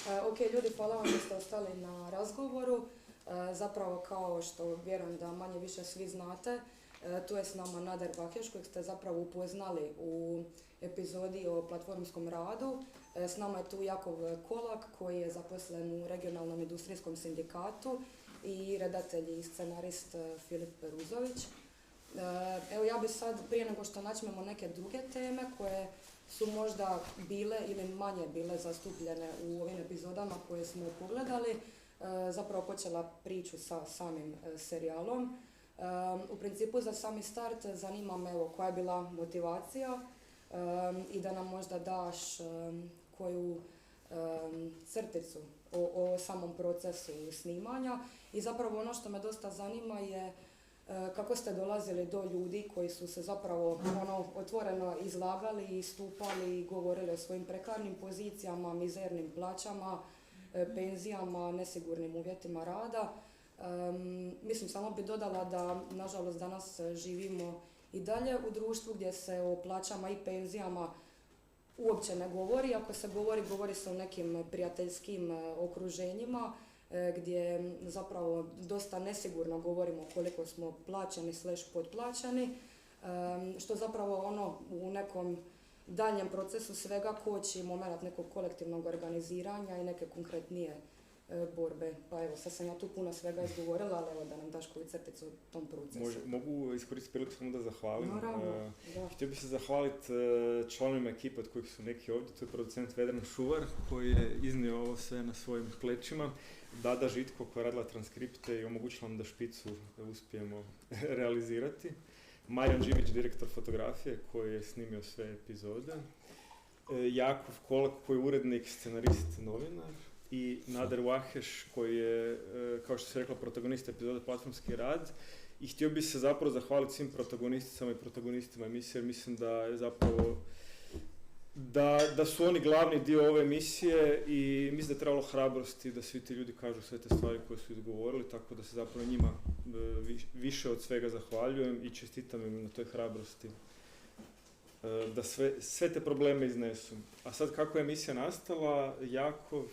Ok, ljudi, hvala vam da ste ostali na razgovoru. Zapravo, kao što vjerujem da manje više svi znate, tu je s nama Nader Bakeš, kojeg ste zapravo upoznali u epizodi o platformskom radu. S nama je tu Jakov Kolak, koji je zaposlen u regionalnom industrijskom sindikatu i redatelj i scenarist Filip Peruzović. Evo, ja bi sad, prije nego što načnemo neke druge teme koje su možda bile ili manje bile zastupljene u ovim epizodama koje smo pogledali, zapravo počela priču sa samim serijalom. U principu za sami start zanima me koja je bila motivacija i da nam možda daš koju crticu o samom procesu snimanja. I zapravo ono što me dosta zanima je kako ste dolazili do ljudi koji su se zapravo otvoreno izlagali, istupali i govorili o svojim prekarnim pozicijama, mizernim plaćama, penzijama, nesigurnim uvjetima rada. Mislim, samo bi dodala da, nažalost, danas živimo i dalje u društvu gdje se o plaćama i penzijama uopće ne govori. Ako se govori, govori se o nekim prijateljskim okruženjima gdje zapravo dosta nesigurno govorimo koliko smo plaćeni / potplaćeni, što zapravo u nekom daljem procesu svega koči moment nekog kolektivnog organiziranja i neke konkretnije borbe. Pa evo, sad sam ja tu puno svega izgovorila, ali evo da nam daš koju crticu o tom procesu. Mogu iskoristiti priliku samo da zahvalim. Naravno, da. Htio bih se zahvaliti članovima ekipe od kojih su neki ovdje, to je producent Vedran Šuvar koji je iznio ovo sve na svojim plećima, Dada Žitko koja je radila transkripte i omogućila nam da špicu uspijemo realizirati, Marijan Živić, direktor fotografije koji je snimio sve epizode, Jakov Kolak koji je urednik, scenarist, novinar, i Nader Bakeš koji je, kao što se rekla, protagonist epizode Platformski rad. I htio bih se zapravo zahvaliti svim protagonisticama i protagonistima emisije, jer mislim da je zapravo da su oni glavni dio ove emisije i mislim da je trebalo hrabrosti da svi ti ljudi kažu sve te stvari koje su izgovorili, tako da se zapravo njima više od svega zahvaljujem i čestitam im na toj hrabrosti da sve te probleme iznesu. A sad kako je emisija nastala, Jakov,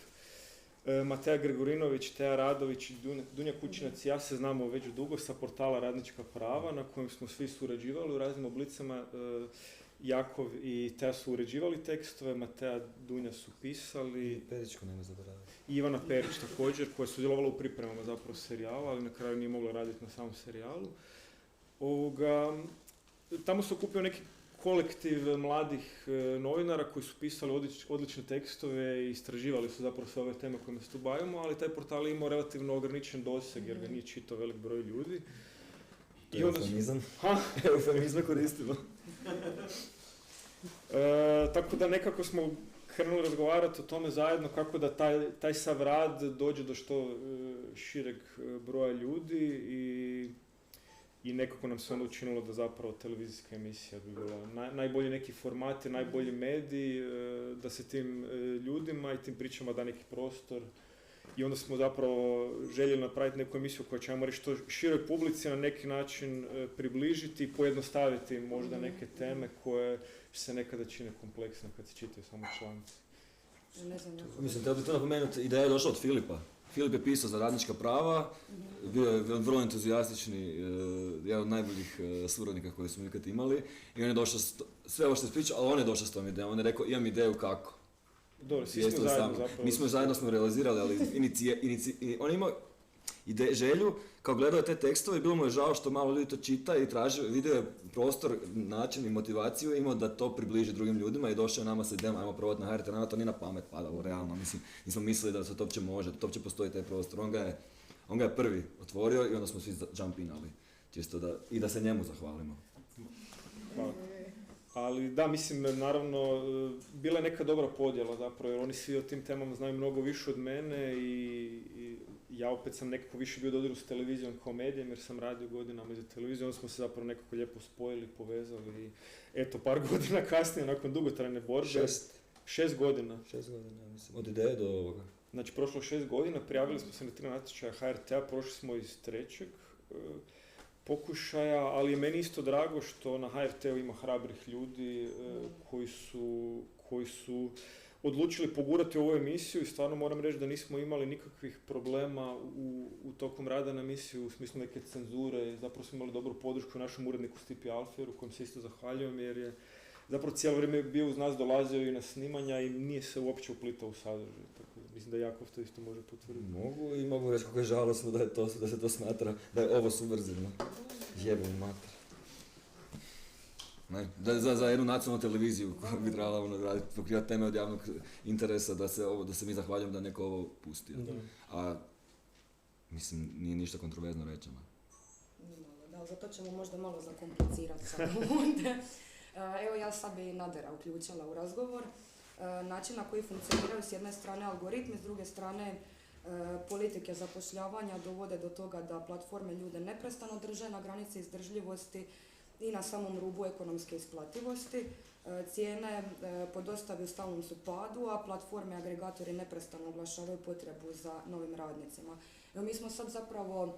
Mateja Gregorinović, Teja Radović i Dunja Kućinac i ja se znamo već dugo sa portala Radnička prava na kojem smo svi surađivali u raznim oblicama. Jakov i Teja su uređivali tekstove, Mateja, Dunja su pisali. I Peričko nema zaboraviti. I Ivana Perić također, koja je sudjelovala u pripremama zapravo serijala, ali na kraju nije mogla raditi na samom serijalu. Tamo se okupio neki kolektiv mladih novinara koji su pisali odlične tekstove i istraživali su zapravo sve ove teme kojima se tu bavimo, ali taj portal je imao relativno ograničen doseg jer ga nije čitao velik broj ljudi. Eufemizam. Eufemizme koristimo. Tako da nekako smo krenuli razgovarati o tome zajedno kako da taj sav rad dođe do što šireg broja ljudi i nekako nam se onda učinilo da zapravo televizijska emisija bi bila najbolji neki formati, najbolji mediji, da se tim ljudima i tim pričama da neki prostor. I onda smo zapravo željeli napraviti neku emisiju koja ćemo reći što široj publici na neki način približiti i pojednostaviti možda neke teme koje se nekada čine kompleksne kad se čitaju samo članci. Mislim, da bi to napomenuti, ideja je došla od Filipa. Filip je pisao za Radnička prava, bio je vrlo entuzijastični, jedan od najboljih suradnika koje smo ikad imali i on je došao, sve ovo što je pričao, ali on je došao s tom idejom, on je rekao imam ideju kako. Dobro, svi smo zajedno zapravo. Mi smo zajedno realizirali, ali on je imao želju, kao gledao je te tekstove i bilo mu je žao što malo ljudi to čita i tražio, vidio je prostor, način i motivaciju imao da to približi drugim ljudima i došao je nama sa idejom, ajmo probati na HRT, nama to nije na pamet padalo, realno, mislim, nismo mislili da se to uopće može, da to uopće postoji taj prostor, on ga je prvi otvorio i onda smo svi jumpinali, čisto da se njemu zahvalimo. Hvala. Ali da, mislim, naravno, bila je neka dobra podjela zapravo, jer oni svi o tim temama znaju mnogo više od mene i ja opet sam nekako više bio dodiru s televizijom kao medijem, jer sam radio godinama za televiziju, onda smo se zapravo nekako lijepo spojili, povezali i eto, par godina kasnije, nakon dugotrajne borbe. 6 godina. 6 godina, mislim, od ideje do ovoga. Znači, prošlo 6 godina, prijavili smo se na 3 natječaja HRT-a, prošli smo iz 3. pokušaja, ali je meni isto drago što na HRT-u ima hrabrih ljudi koji su odlučili pogurati ovu emisiju i stvarno moram reći da nismo imali nikakvih problema u tokom rada na emisiju u smislu neke cenzure. Zapravo smo imali dobru podršku u našem uredniku Stipi Alferu, kojem se isto zahvaljujem jer je zapravo cijelo vrijeme bio uz nas, dolazio i na snimanja i nije se uopće uplitao u sadržaj. Tako da mislim da Jakov to isto može potvrditi. Mogu reći kako je žalosno da se to smatra, da je ovo subverzivno. Jebem mater. Ne, za jednu nacionalnu televiziju koja bi trebala pokrivati teme od javnog interesa da se mi zahvaljujemo da neko ovo pusti. A mislim, nije ništa kontroverzno rečeno. Da, zato ćemo možda malo zakomplicirati sad ovdje. Evo ja sad bi Nadera uključila u razgovor. Način na koji funkcioniraju s jedne strane algoritmi, s druge strane politike zapošljavanja dovode do toga da platforme ljude neprestano drže na granici izdržljivosti i na samom rubu ekonomske isplativosti. Cijene po dostavi u stalnom su padu, a platforme i agregatori neprestano oglašavaju potrebu za novim radnicima. Evo, mi smo sad zapravo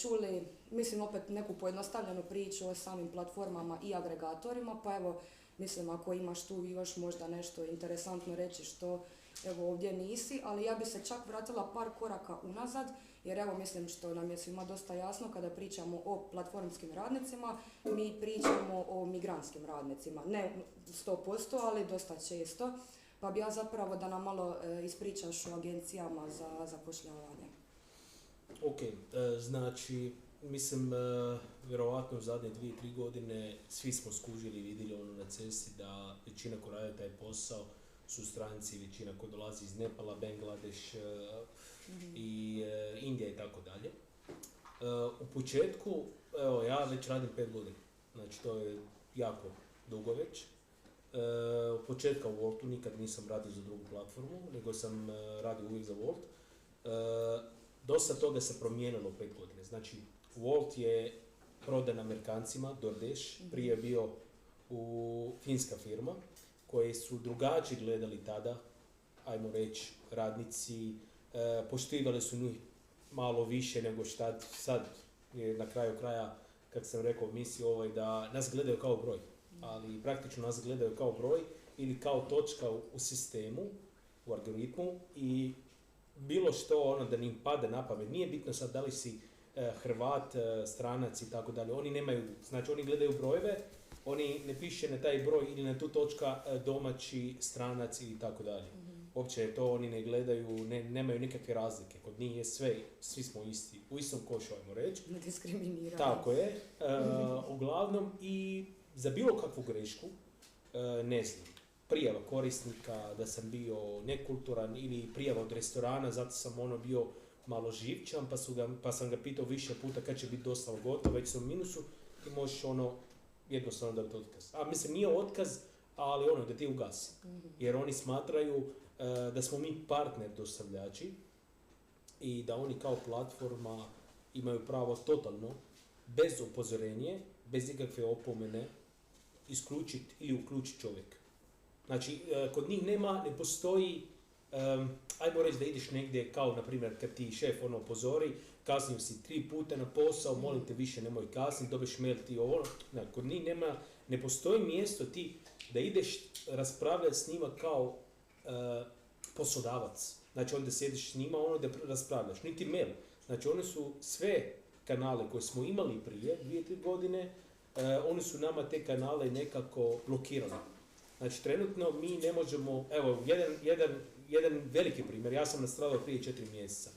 čuli, mislim opet neku pojednostavljenu priču o samim platformama i agregatorima, pa evo, mislim ako imaš tu još možda nešto interesantno reći što evo ovdje nisi, ali ja bi se čak vratila par koraka unazad, jer evo mislim što nam je svima dosta jasno kada pričamo o platformskim radnicima, mi pričamo o migrantskim radnicima, ne 100%, ali dosta često, pa bi ja zapravo da nam malo ispričaš o agencijama za zapošljavanje. Ok, znači, mislim, vjerovatno u zadnje 2-3 godine svi smo skužili i vidjeli ono na cesti da većina ko radi taj posao su stranci, većina ko dolazi iz Nepala, Bangladeš i Indija i tako dalje. U početku, evo, ja već radim 5 godina, znači to je jako dugo već. U početka u Woltu nikad nisam radio za drugu platformu, nego sam radio uvijek za Wolt. Dosta toga se promijenilo 5 godine. Znači, Wolt je prodan Amerikancima, DoorDash, prije je bio finska firma, koji su drugačije gledali tada, ajmo reći, radnici, poštivali su njih malo više nego šta sad je na kraju kraja, kako sam rekao u misiji da nas gledaju kao broj, ali praktično nas gledaju kao broj ili kao točka u sistemu, u algoritmu i bilo što da im pade na pamet. Nije bitno sad da li si Hrvat, stranac i tako dalje. Oni nemaju, znači oni gledaju brojeve, oni ne piše na taj broj ili na tu točka domaći, stranac i tako dalje. Uopće to oni ne gledaju, nemaju nikakve razlike. Kod njih je sve, svi smo isti, u istom košu, ajmo reći. Ne diskriminiramo. Tako je. Uglavnom i za bilo kakvu grešku, ne znam, prijava korisnika da sam bio nekulturan ili prijava od restorana, zato sam bio malo živčan, pa sam ga pitao više puta kad će biti dostava gotova, već sam u minusu i možeš jednostavno dati otkaz. A mislim, nije otkaz, ali da ti ugasi. Jer oni smatraju da smo mi partner dostavljači i da oni kao platforma imaju pravo totalno, bez upozorenje, bez ikakve opomene, isključiti ili uključiti čovjeka. Znači, kod njih ne postoji, ajmo reći da ideš negdje, kao na primjer kad ti šef upozori, kasnio si 3 puta na posao, molim te više nemoj kasniti, dobiješ mail ti kod njih ne postoji mjesto ti da ideš raspravljati s njima kao poslodavac. Znači onda sjediš s njima, da raspravljaš, niti mail. Znači oni su sve kanale koje smo imali prije 2-3 godine, oni su nama te kanale nekako blokirali. Znači trenutno mi ne možemo, evo jedan veliki primjer, ja sam nastradao prije 4 mjeseca.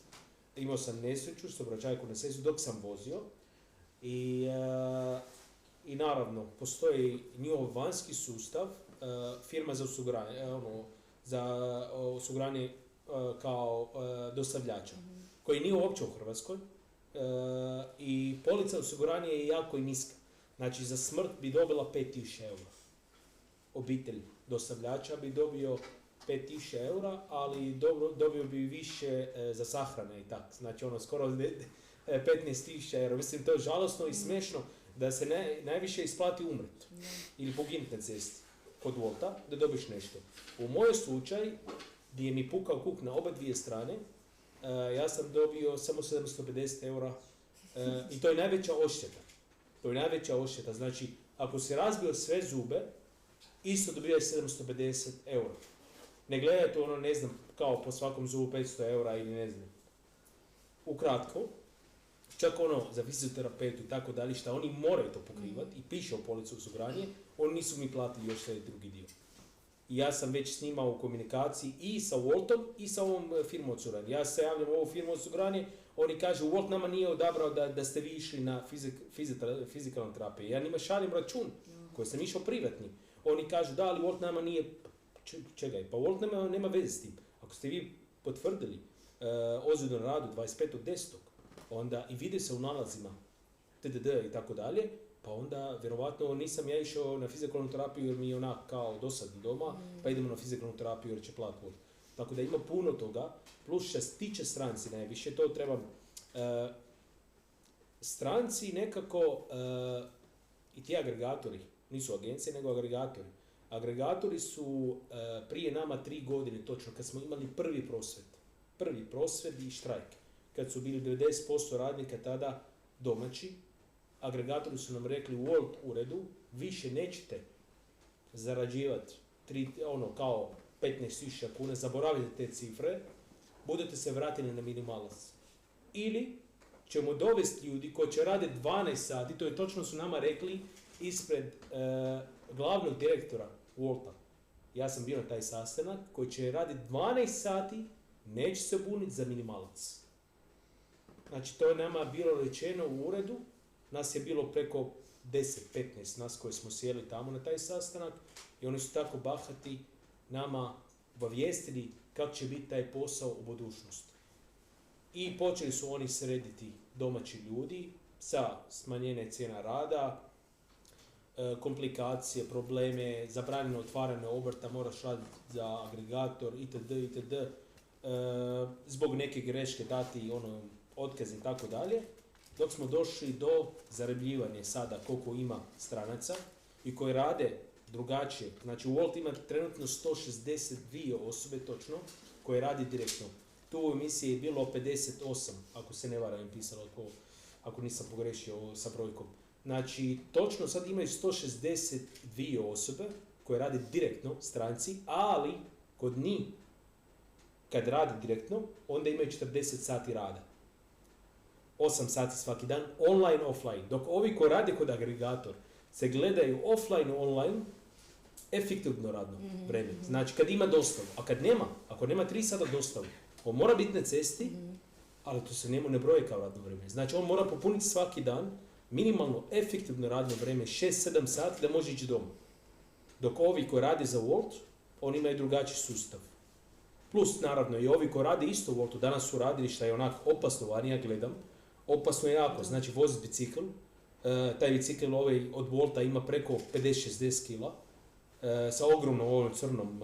Imao sam nesreću, saobraćajku nesreću dok sam vozio i naravno postoji njihov vanjski sustav, firma za osiguranje kao dostavljača, koji nije uopće u Hrvatskoj i polica osiguranja je jako i niska. Znači za smrt bi dobila 5.000 eura. Obitelj dostavljača bi dobio 5.000 eura, ali dobio bi više za sahrane i tako. Znači skoro 15.000 eura. Mislim, to je žalosno i smiješno da se najviše isplati umret ili poginuti na cesti kod Wolta, da dobiš nešto. U mojoj slučaj, gdje mi pukao kuk na oba dvije strane, ja sam dobio samo 750 eura i to je najveća odšteta. To je najveća odšteta. Znači, ako si razbio sve zube, isto dobijaš 750 eura. Ne gledajte ono, ne znam, kao po svakom zubu 500 eura ili ne znam. Ukratko, čak ono za fizioterapeutu i tako dalje, šta oni moraju to pokrivati i piše o policu osiguranje, oni nisu mi platili još taj drugi dio. I ja sam već snimao u komunikaciji i sa Woltom i sa ovom firmom osiguranje. Ja se javljam u ovu firmu osiguranje, oni kažu Wolt nama nije odabrao da ste vi išli na fizikalnu terapiju. Ja njima šaljem račun koji sam išao privatni. Oni kažu da, ali Wolt nama nije... Čekaj, pa Wolt nema veze s tim. Ako ste vi potvrdili ozljedu na radu 25.10. onda i vidi se u nalazima TDD i tako dalje, pa onda vjerovatno nisam ja išao na fizikalnu terapiju jer mi je onak kao dosadno doma, pa idemo na fizikalnu terapiju jer će platiti Wolt. Tako da ima puno toga, plus što se tiče stranci najviše, to trebam... stranci nekako i ti agregatori, nisu agencije nego agregatori. Agregatori su prije nama 3 godine točno, kad smo imali prvi prosvjed i štrajk, kad su bili 90% radnika tada domaći, agregatori su nam rekli u Wolt uredu, više nećete zarađivati kao 15.000 kuna, zaboravite te cifre, budete se vratili na minimalac. Ili ćemo dovesti ljudi koji će raditi 12 sati, to je točno su nama rekli ispred glavnog direktora Wolta. Ja sam bio na taj sastanak koji će raditi 12 sati, neće se buniti za minimalac. Znači to je nama bilo rečeno u uredu, nas je bilo preko 10-15 nas koji smo sjeli tamo na taj sastanak i oni su tako bahati nama obavijestili kako će biti taj posao u budućnosti. I počeli su oni srediti domaći ljudi sa smanjenje cijena rada, komplikacije, probleme, zabranjeno otvaranje obrta, moraš raditi za agregator itd. Zbog neke greške dati otkaz i tako dalje, dok smo došli do zarabljivanja sada koliko ima stranaca i koji rade drugačije. Znači u Wolt ima trenutno 162 osobe točno koje radi direktno. Tu u emisiji je bilo 58, ako se ne varam pisalo, ako nisam pogrešio sa brojkom. Znači, točno sad imaju 162 osobe koje rade direktno, stranci, ali kod njih, kad radi direktno, onda imaju 40 sati rada. 8 sati svaki dan, online, offline. Dok ovi koji rade kod agregator se gledaju offline, online, efektivno radno vreme. Znači, kad ima dostavu, a kad nema, ako nema 3 sata dostavu, on mora biti na cesti, ali to se njemu ne broji kao radno vrijeme. Znači, on mora popuniti svaki dan minimalno efektivno radno vrijeme 6-7 sati da može ići doma. Dok ovi koji rade za Wolt, oni imaju drugačiji sustav. Plus, naravno, i ovi koji rade isto u Woltu, danas su radili šta je onako opasno vani, ja gledam, opasno je jako, znači voziti bicikl, taj bicikl od Wolta ima preko 50-60 kila, sa ogromnom ovom crnom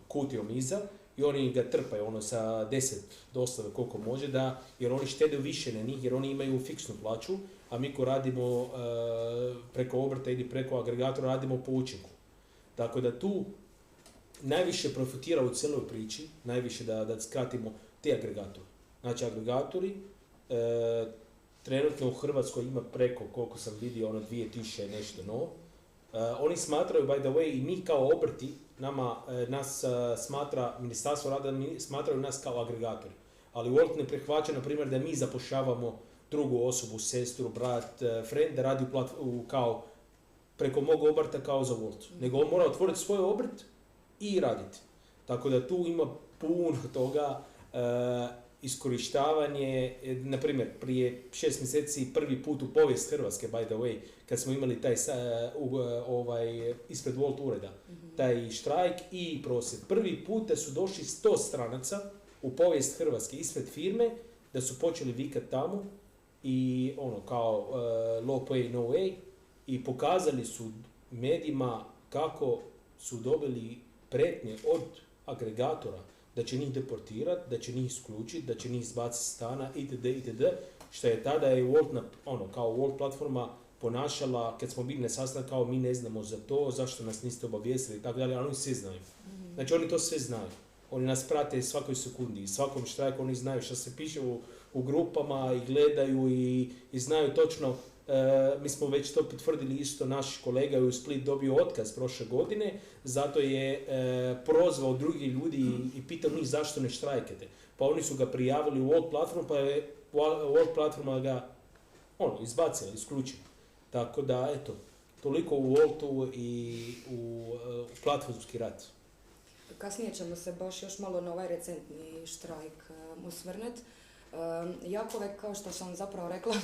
kutijom iza, i oni ga trpaju sa 10 dostave koliko može, jer oni štede više na njih, jer oni imaju fiksnu plaću, a mi ko radimo preko obrta ili preko agregatora radimo po učinku. Tako da tu najviše profitira u cijeloj priči, najviše da skratimo te agregatori. Znači agregatori trenutno u Hrvatskoj ima preko, koliko sam vidio, 2000 nešto novo. Oni smatraju, by the way, i mi kao obrti, nas smatra, Ministarstvo rada smatraju nas kao agregatori. Ali Wolt ne prihvaća, na primjer, da mi zapošljavamo drugu osobu, sestru, brat, friend, da radi kao preko mog obrta kao za Wolt. Nego on mora otvoriti svoj obrt i raditi. Tako da tu ima puno toga, iskorištavanje, na primjer, prije 6 mjeseci prvi put u povijest Hrvatske, by the way, kad smo imali taj ispred Wolt ureda, taj štrajk i prosvjed. Prvi put da su došli 100 stranaca u povijest Hrvatske ispred firme, da su počeli vikat tamo i kao low pay, no way, i pokazali su medijima kako su dobili prijetnje od agregatora da će njih deportirati, da će njih isključiti, da će njih izbaciti stana itd. Što je tada je Wolt kao Wolt platforma ponašala, kad smo bili na sastanku, kao mi ne znamo za to, zašto nas niste obavijestili i tako dalje, ali oni sve znaju. Znači oni to sve znaju. Oni nas prate svakoj sekundi i svakom štrajku oni znaju što se piše u grupama i gledaju i znaju točno mi smo već to potvrdili isto, naš kolega je u Split dobio otkaz prošle godine, zato je prozvao drugi ljudi i pitao njih zašto ne štrajkate. Pa oni su ga prijavili u Volt platformu, pa je Volt platforma ga izbacila, isključila. Tako da, eto, toliko u Voltu i u platformski rat. Kasnije ćemo se baš još malo na ovaj recentni štrajk osvrnuti. Jakove, kao što sam zapravo rekla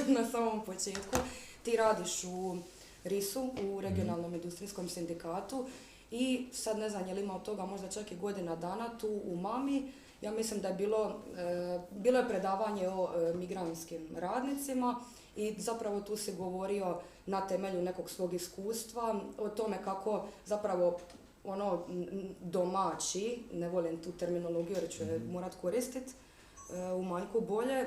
na samom početku, ti radiš u RIS-u, u regionalnom industrijskom sindikatu i sad ne znam je li ima od toga možda čak i godina dana tu u Mami. Ja mislim da je bilo je predavanje o migrantskim radnicima i zapravo tu si govorio na temelju nekog svog iskustva o tome kako zapravo domaći, ne volim tu terminologiju jer ću je morat koristiti, u manjku bolje,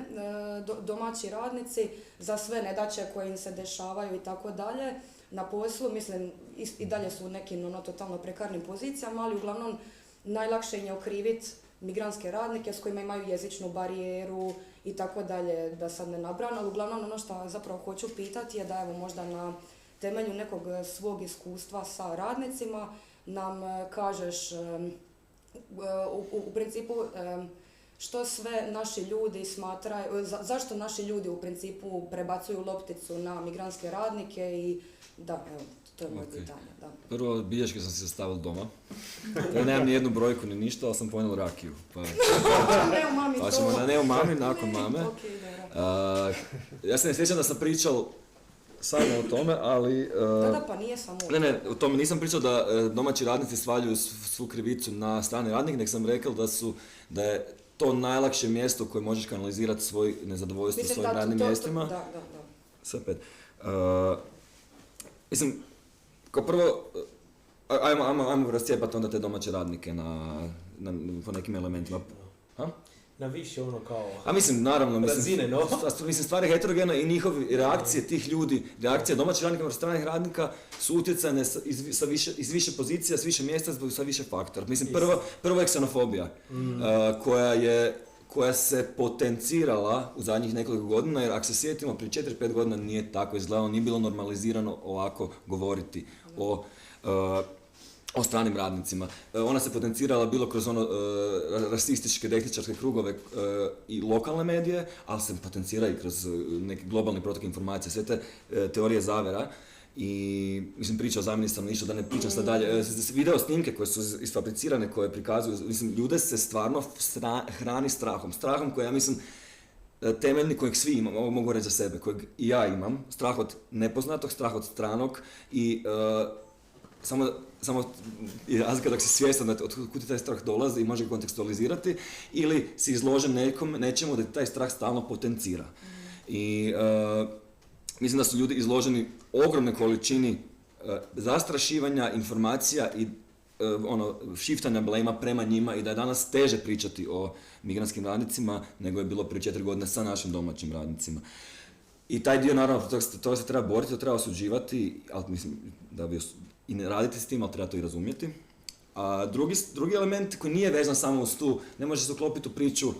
domaći radnici za sve nedaće koje im se dešavaju i tako dalje na poslu, mislim i dalje su u nekim totalno prekarnim pozicijama, ali uglavnom najlakše im je okriviti migrantske radnike s kojima imaju jezičnu barijeru i tako dalje, da sad ne nabrajam, ali uglavnom ono što zapravo hoću pitati je da evo možda na temelju nekog svog iskustva sa radnicima nam kažeš u principu što sve naši ljudi smatraju, zašto naši ljudi u principu prebacuju lopticu na migrantske radnike i da, evo, to je moje pitanje. Da. Prvo, bilješke sam se stavil doma. Ja nemam ni jednu brojku ni ništa, ali sam ponijel rakiju. Pa ćemo na ne u Mami, nakon Mame. Ja se ne sjećam da sam pričal samo o tome, ali... Da, pa nije samo o tome. Ne, o tome nisam pričao da domaći radnici svaljuju svu krivicu na strane radnike, nego sam rekao da je to najlakše mjesto koje možeš kanalizirati svoj nezadovoljstvo svojim radnim mjestima. Da. Sve pet. Mislim, kao prvo, ajmo rascijepati onda te domaće radnike po nekim elementima. Ha? Na više kao naravno, razine, no? Mislim, stvari heterogene i njihove reakcije tih ljudi, reakcije domaćih radnika od stranih radnika su utjecane iz više pozicija, s više mjesta, sa više faktora. Mislim, prvo je ksenofobija, koja se potencirala u zadnjih nekoliko godina, jer ako se sjetimo, prije 4-5 godina nije tako izgledalo, nije bilo normalizirano ovako govoriti o stranim radnicima. Ona se potencirala bilo kroz rasističke, desničarske krugove i lokalne medije, ali se potencira i kroz neki globalni protok informacija, sve te teorije zavera. I mislim, pričao zamjeni sam ništa, da ne pričam sad dalje. Video snimke koje su isfabricirane, koje prikazuju, mislim, ljude se stvarno hrani strahom. Strahom koji, ja mislim, temeljni kojeg svi imamo, ovo mogu reći za sebe, kojeg i ja imam. Strah od nepoznatog, strah od stranog i samo je razlika dok si svjestan od kud ti taj strah dolazi i može ga kontekstualizirati, ili si izložen nečemu da ti taj strah stalno potencira. I mislim da su ljudi izloženi ogromnoj količini zastrašivanja, informacija i šiftanja blema prema njima i da je danas teže pričati o migrantskim radnicima nego je bilo prije 4 godine sa našim domaćim radnicima. I taj dio, naravno, to se treba boriti, to treba osuđivati, ali mislim da bi i ne raditi s tim, ali treba to i razumjeti. A drugi element koji nije vezan samo uz tu, ne može se uklopiti u priču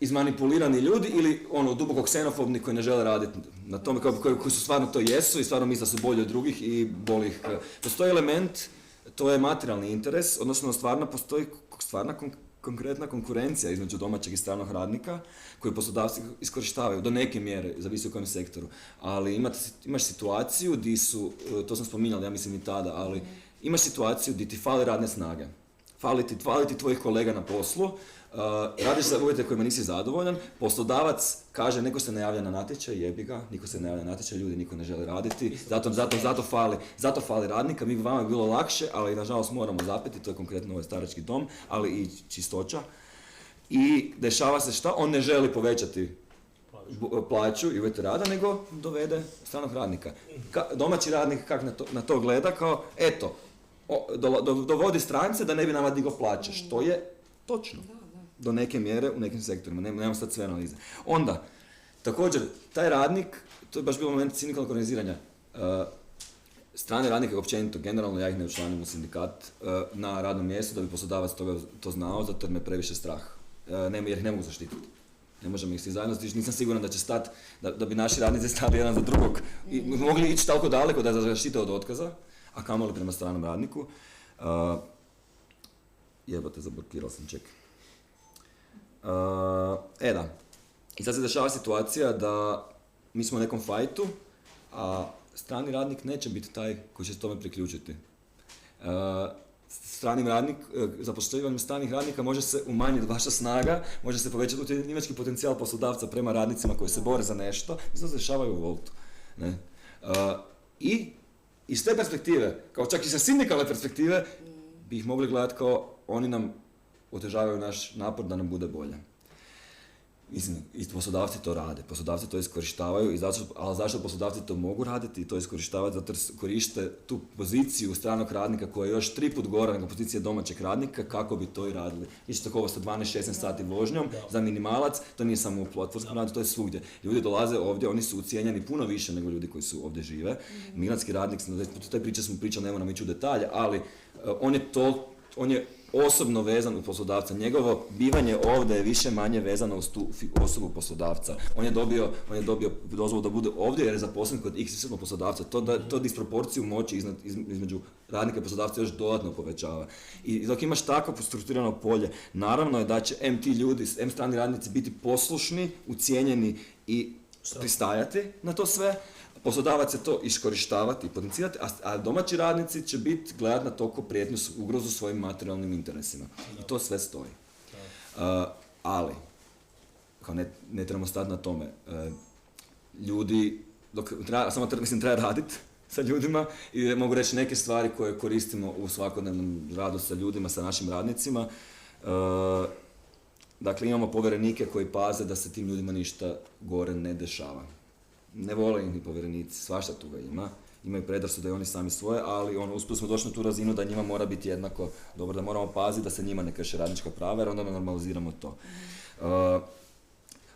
izmanipulirani ljudi ili duboko ksenofobni koji ne žele raditi na tome, koji su stvarno to jesu i stvarno misle da su bolji od drugih i boli ih. Postoji element, to je materijalni interes, odnosno postoji stvarna konkretna konkurencija između domaćeg i stranog radnika koju poslodavci iskorištavaju do neke mjere, zavisi u kojem sektoru. Ali imaš situaciju gdje su, to sam spominjala, ja mislim i tada, ali imaš situaciju gdje ti fali radne snage. Fali ti tvojih kolega na poslu, radiš za uvjete kojima nisi zadovoljan, poslodavac kaže neko se ne javlja na natječaj, jebi ga, niko se ne javlja na natječaj, ljudi niko ne žele raditi, zato fali radnika, vama je bilo lakše, ali nažalost moramo zapeti, to je konkretno ovaj starački dom, ali i čistoća. I dešava se šta? On ne želi povećati plaću i uvjete rada, nego dovede stranog radnika. Domaći radnik kako na to gleda, kao eto, dovodi strance da ne bi nama digao plaće, što je točno. Do neke mjere u nekim sektorima, nemamo sad sve analize. Onda, također, taj radnik, to je baš bilo moment sindikalnog organiziranja, strane radnike općenito, generalno ja ih ne učlanim u sindikat na radnom mjestu da bi poslodavac to znao, zato jer me previše strah, jer ih ne mogu zaštititi. Ne možemo ih svi zajedno stići, nisam siguran da će stati, da bi naši radnici stali jedan za drugog i mogli ići toliko daleko da zaštite od otkaza, a kamoli prema stranom radniku. Jebote, zablokirao sam, čekaj. Da. I sad se dešava situacija da mi smo u nekom fajtu, a strani radnik neće biti taj koji će se tome priključiti. Zapošljavanjem stranih radnika može se umanjiti vaša snaga, može se povećati ucjenjivački potencijal poslodavca prema radnicima koji se bore za nešto i to se dešavaju u Woltu. Ne? I iz te perspektive, kao čak i sa sindikalne perspektive, bi ih mogli gledati kao oni nam otežavaju naš napor da nam bude bolje. Mislim, i poslodavci to rade, poslodavci to iskorištavaju, ali zašto poslodavci to mogu raditi i to iskorištavati? Zato jer koriste tu poziciju stranog radnika koja je još 3 puta gora nego pozicija domaćeg radnika, kako bi to i radili. Isto tako ovo sa 12-16 sati vožnjom za minimalac, to nije samo u platformskom radu, to je svugdje. Ljudi dolaze ovdje, oni su ucijenjeni puno više nego ljudi koji su ovdje žive. Migrantski radnik, te priče smo pričali, ne moram ići u detalje, ali on je osobno vezan u poslodavca. Njegovo bivanje ovdje je više manje vezano uz tu osobu poslodavca. On je dobio dozvolu da bude ovdje jer je zaposlen kod XY poslodavca. To disproporciju moći između radnika i poslodavca još dodatno povećava. I dok imaš tako strukturirano polje, naravno je da će ti ljudi, strani radnici biti poslušni, ucijenjeni i pristajati na to sve. Poslodavac će to iskorištavati i potencirati, a domaći radnici će biti gledati na to ko prijetnju ugrozu svojim materijalnim interesima. I to sve stoji. Ali, kao ne trebamo stati na tome. Ljudi, treba raditi sa ljudima i mogu reći neke stvari koje koristimo u svakodnevnom radu sa ljudima, sa našim radnicima. Dakle, imamo povjerenike koji paze da se tim ljudima ništa gore ne dešava. Ne vole ih ni povjerenici, svašta tu ga ima. Imaju predrasude i oni sami svoje, ali uspjeli smo doći na tu razinu da njima mora biti jednako dobro, da moramo paziti da se njima ne krše radnička prava jer onda normaliziramo to.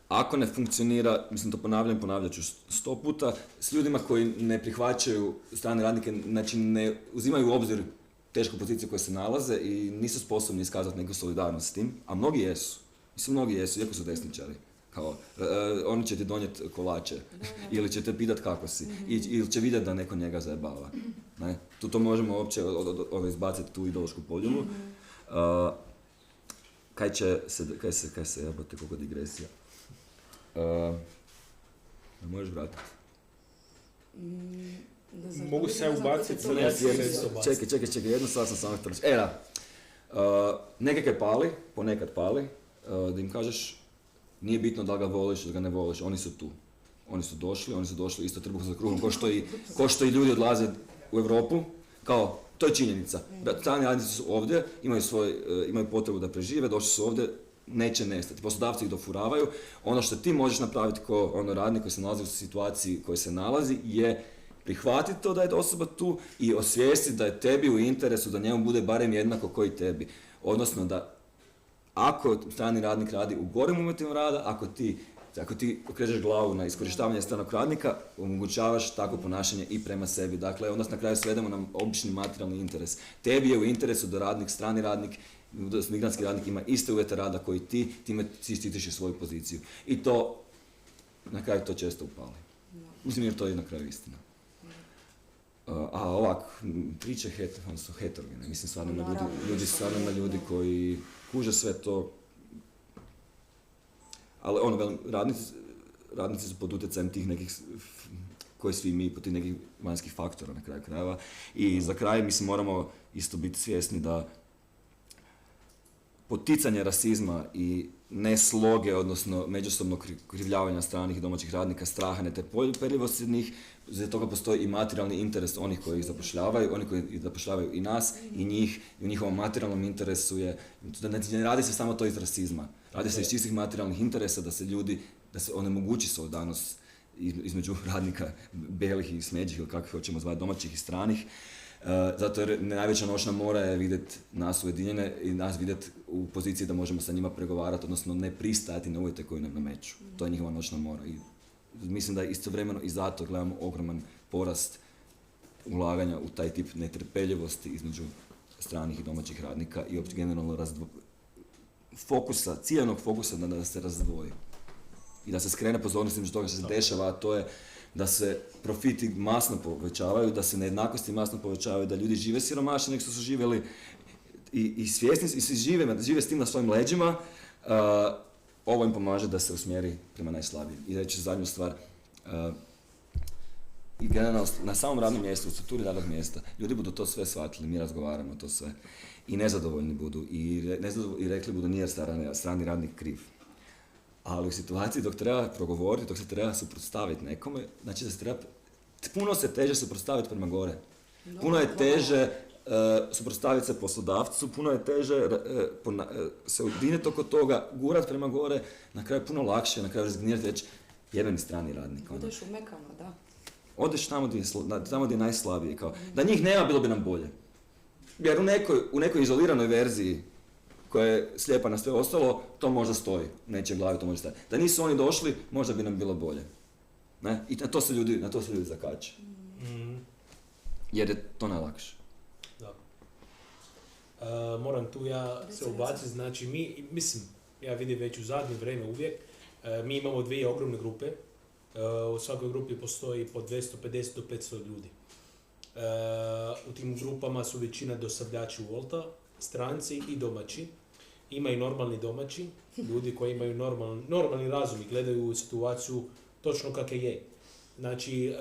Ako ne funkcionira, mislim to ponavljat ću 100 puta, s ljudima koji ne prihvaćaju strane radnike, znači ne uzimaju u obzir tešku poziciju koje se nalaze i nisu sposobni iskazati neku solidarnost s tim, a mnogi jesu. Mislim, mnogi jesu, iako su desničari. Kao, oni će ti donijeti kolače ili će te pitat kako si ili će vidjeti da neko njega zajebava. Ne? To možemo uopće izbaciti tu ideološku podjelu. Kaj se jebote, koliko digresija. Možeš vratiti? Mogu se ubaciti. Čekaj, jednu stvar sam samo htio reći. Nekakve pali, ponekad pali, da im kažeš nije bitno da ga voliš ili ga ne voliš, oni su tu. Oni su došli isto trbuhom za kruhom, ko što i ljudi odlaze u Europu, kao, to je činjenica. Strani radnici su ovdje, imaju potrebu da prežive, došli su ovdje, neće nestati. Poslodavci ih dofuravaju. Ono što ti možeš napraviti kao radnik koji se nalazi u situaciji koji se nalazi je prihvatiti to da je osoba tu i osvijestiti da je tebi u interesu da njemu bude barem jednako koji tebi. Odnosno da ako strani radnik radi u gorim uvjetima rada, ako ti okrećeš glavu na iskorištavanje stranog radnika, omogućavaš takvo ponašanje i prema sebi. Dakle, onda na kraju svedemo na obični materijalni interes. Tebi je u interesu da radnik, strani radnik, migrantski radnik ima iste uvjete rada koji ti, time ti štitiš svoju poziciju. I to, na kraju to često upali. Mislim jer to je na kraju istina. A ovak, priče su heterogene, mislim stvarno na ljudi koji kuže sve to, ali radnici su pod utjecajem tih nekih, koji svi mi, pod tih nekih vanjskih faktora na kraju krajeva. I za kraj, mislim, moramo isto biti svjesni da poticanje rasizma i nesloge, odnosno međusobnog krivljavanja stranih i domaćih radnika, straha, netrpeljivosti od njih, za toga postoji i materijalni interes onih koji ih zapošljavaju, oni koji zapošljavaju i nas i njih, i u njihovom materijalnom interesu je, ne radi se samo to iz rasizma, radi se iz čistih materijalnih interesa da se onemogući solidarnost između radnika belih i smeđih ili kako hoćemo zvati, domaćih i stranih. Zato jer najveća noćna mora je vidjeti nas ujedinjene i nas vidjeti u poziciji da možemo sa njima pregovarati, odnosno ne pristajati na uvjete koji nam nameću. To je njihova noćna mora. I mislim da je istovremeno i zato gledamo ogroman porast ulaganja u taj tip netrpeljivosti između stranih i domaćih radnika i uopće generalno ciljanog fokusa da se razdvoji. i da se skrene pozornost između toga što se dešava, a to je da se profiti masno povećavaju, da se nejednakosti masno povećavaju, da ljudi žive siromašnije nego što su živjeli i svjesni i svi žive s tim na svojim leđima. Ovo im pomaže da se usmjeri prema najslabijim. I reći zadnju stvar, i generalno na samom radnom mjestu, u strukturi radnog mjesta, ljudi budu to sve shvatili, mi razgovaramo to sve i nezadovoljni budu i rekli budu nije strani radnik kriv. Ali u situaciji dok treba progovoriti, dok se treba suprotstaviti nekome, znači da se treba, puno se teže suprotstaviti prema gore. Puno je teže suprotstaviti se poslodavcu, puno je teže se udinjeti oko toga, gurat prema gore, na kraju puno lakše, na kraju rezignirati reći jedan strani radnik. Odeš u mekano, da. Odeš tamo gdje je najslabije, kao da njih nema bilo bi nam bolje. Jer u nekoj izoliranoj verziji koja je slijepa na sve ostalo, to možda stoji, u nečijoj glavi to može stajati. Da nisu oni došli, možda bi nam bilo bolje. Ne? I na to se ljudi zakače. Jer je to najlakše. Da. Moram tu ja se ubaciti, znači ja vidim već u zadnje vrijeme uvijek, mi imamo 2 ogromne grupe, u svakoj grupi postoji po 250 do 500 ljudi. U tim grupama su većina dostavljači Wolta, stranci i domaći. Ima i normalni domaći, ljudi koji imaju normalni razum i gledaju situaciju točno kakve je. Znači,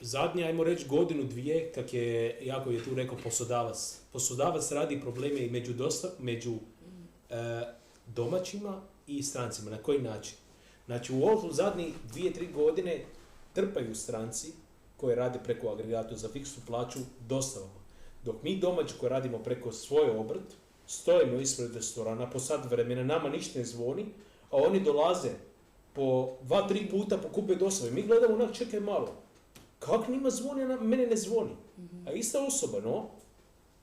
zadnje, ajmo reći, godinu, 2, kak je, jako je tu rekao poslodavac. Poslodavac radi probleme i među domaćima i strancima. Na koji način? Znači, u Woltu zadnjih 2-3 godine trpaju stranci koji rade preko agregata za fiksnu plaću dostavama. Dok mi domaći koji radimo preko svoj obrt, stojimo ispred restorana po sat vremena, nama ništa ne zvoni, a oni dolaze po 2-3 puta pokupe dostave. Mi gledamo onak, čekaj malo, kako njima zvoni, a mene ne zvoni? A ista osoba, no?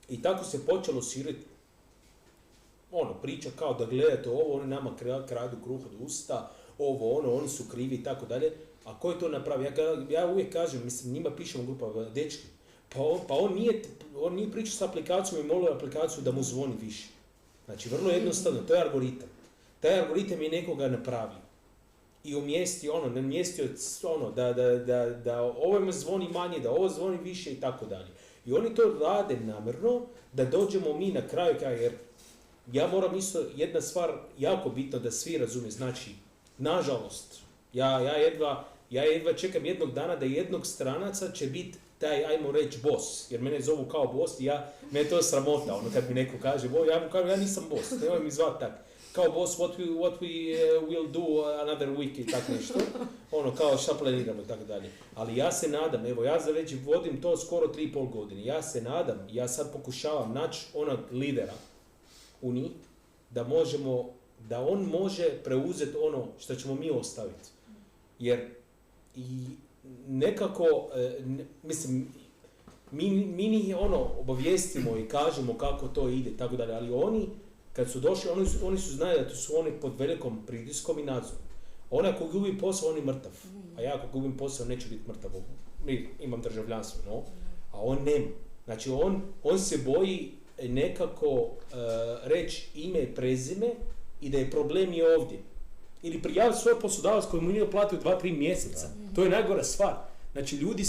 I tako se počelo širiti priča kao da gledate ovo, oni nama kradu kruh od usta, oni su krivi i tako dalje. A ko je to napravio? Ja uvijek kažem, njima pišemo grupa, dečki, pa on nije pričao s aplikacijom i molio aplikaciju da mu zvoni više. Znači, vrlo jednostavno, to je algoritam. Taj algoritam je nekoga napravio. I namjestio da ovo me zvoni manje, da ovo zvoni više i tako dalje. I oni to rade namjerno da dođemo mi na kraju, jer ja moram isto, jedna stvar jako bitno da svi razumiju, znači, nažalost, ja jedva čekam jednog dana da jednog stranaca će biti taj, ajmo reći, boss, jer mene zovu kao boss i mene to je sramota, kad mi neko kaže, ja mu kažem, ja nisam boss, nemoj mi zvati tak, kao boss, what we will do another week i tako nešto, kao šta planiramo i tako dalje. Ali ja se nadam, ja za već vodim to skoro 3,5 godine, ja se nadam, ja sad pokušavam naći onog lidera u njih, da on može preuzeti ono što ćemo mi ostaviti. Jer i nekako, mi njih obavijestimo i kažemo kako to ide, tako dalje, ali oni, kad su došli, oni su znali da su oni pod velikom pritiskom i nadzorom. Onaj ko gubi posao, on je mrtav. A ja ako gubim posao, neću biti mrtav. Imam državljanstvo, no? A on nema. Znači, on se boji nekako reći ime i prezime i da je problem i ovdje. Ili prijaviti svoj poslodavac koji mu nije platio 2-3 mjeseca. To je najgora stvar. Znači, ljudi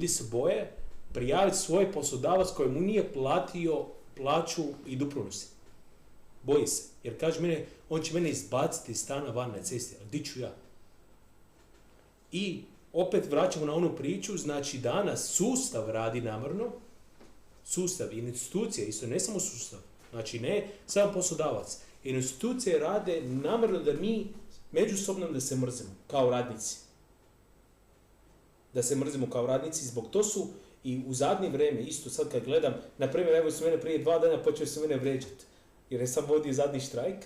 se boje prijaviti svoj poslodavac koji mu nije platio plaću i doprinosi. Boji se. Jer kaže on će mene izbaciti iz stana van na cesti. Ali di ću ja? I opet vraćamo na onu priču, znači danas sustav radi namjerno, sustav i institucije, isto ne samo sustav, znači ne samo poslodavac. Institucije rade namjerno da mi međusobno da se mrzimo kao radnici. Da se mrzimo kao radnici, zbog to su i u zadnje vrijeme, isto sad kad gledam, na primjer, evo su mene prije 2 dana počeo se mene vređati, jer je sam vodio zadnji štrajk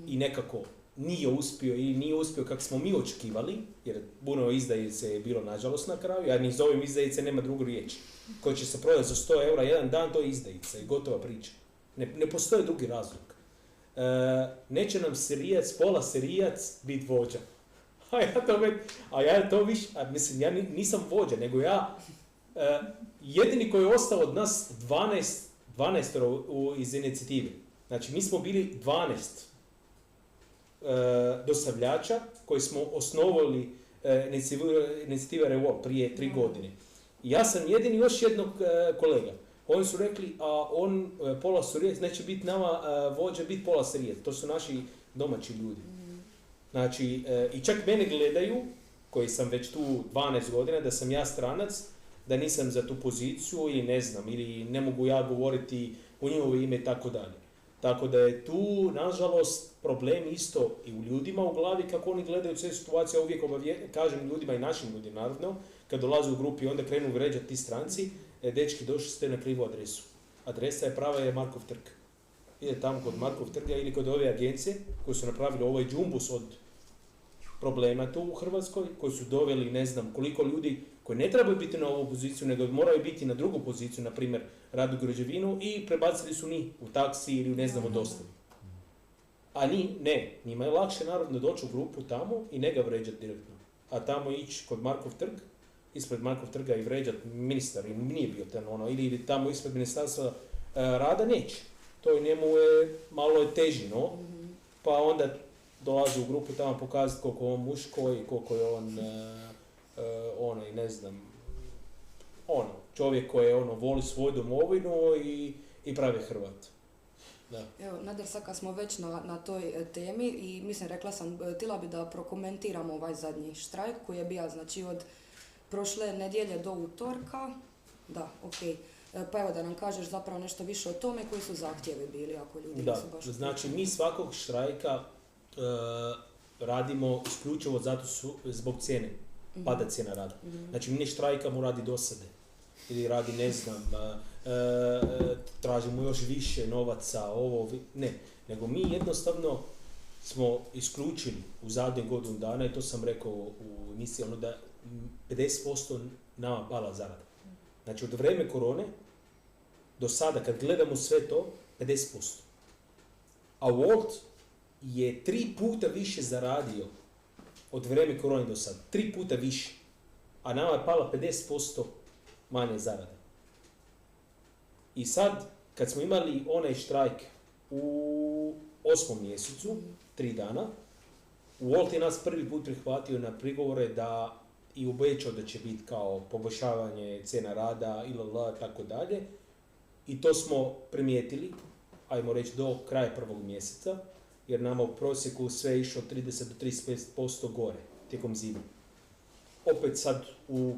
i nekako nije uspio kako smo mi očekivali, jer puno izdajice je bilo nažalost na kraju, ja ni zovem izdajice, nema drugu riječ, koji će se prodati za 100 eura jedan dan, to je izdajica i gotova priča. Ne postoji drugi razlog. Neće nam pola serijac biti vođa. Ja nisam vođa, nego ja jedini koji je ostao od nas 12 iz inicijative. Znači, mi smo bili 12. dostavljača koji smo osnovali inicijativa Revolt prije 3 godine. I ja sam jedini još jednog kolega. Oni su rekli, a on Pola Sorijec neće biti nama vođa, biti Pola Sorijec. To su naši domaći ljudi. Znači, i čak mene gledaju, koji sam već tu 12 godina, da sam ja stranac, da nisam za tu poziciju ili ne znam, ili ne mogu ja govoriti u njihovo ime i tako dalje. Tako da je tu, nažalost, problem isto i u ljudima u glavi kako oni gledaju sve situacije. Uvijek kažem ljudima i našim ljudima, naravno, kad dolaze u grupi i onda krenu vređati ti stranci, dečki, došli ste na krivu adresu. Adresa je prava je Markov trg. Ide tamo kod Markov trga ili kod ove agencije koji su napravili ovaj džumbus od problema tu u Hrvatskoj, koji su doveli ne znam koliko ljudi koji ne trebaju biti na ovu poziciju, nego moraju biti na drugu poziciju, na primjer radu građevinu, i prebacili su njih u taksi ili ne znam u dostavi. A njima je lakše naravno doći u grupu tamo i ne ga vređati direktno. A tamo ići kod Markov trg, ispred Markov trga i vređati ministar, i nije bio tamo ili tamo ispred ministarstva rada, neće. To njemu je malo teži, no? Pa onda dolazi u grupu tamo pokazati koliko je on muško i koliko je on onaj, ne znam, čovjek koji voli svoju domovinu i pravi Hrvat. Da. Evo, Nader, sad kad smo već na toj temi i mislim, rekla sam, htjela bi da prokomentiramo ovaj zadnji štrajk koji je bio, znači, od prošle nedjelje do utorka. Da, okej. Pa evo da nam kažeš zapravo nešto više o tome, koji su zahtjevi bili, ako ljudi nisu baš... Da, znači mi svakog štrajka radimo isključivo zbog cijene, pada cijena rada. Znači mi ne štrajkamo radi dosade ili radi ne znam, tražimo još više novaca, ne, nego mi jednostavno smo isključili u zadnje godinu dana, i to sam rekao u emisiji, da 50% nama pala zarada. Znači od vreme korone do sada, kad gledamo sve to, 50%. A Wolt je 3 puta više zaradio od vreme korone do sada. 3 puta više. A nama je pala 50% manje zarade. I sad, kad smo imali onaj štrajk u 8. mjesecu, 3 dana, Wolt je nas prvi put prihvatio na prigovore da i obećao da će biti kao poboljšavanje cijena rada tako dalje. I to smo primijetili, ajmo reći, do kraja 1. mjeseca, jer nama u prosjeku sve išlo 30 do 35% gore tijekom zime. Opet sad,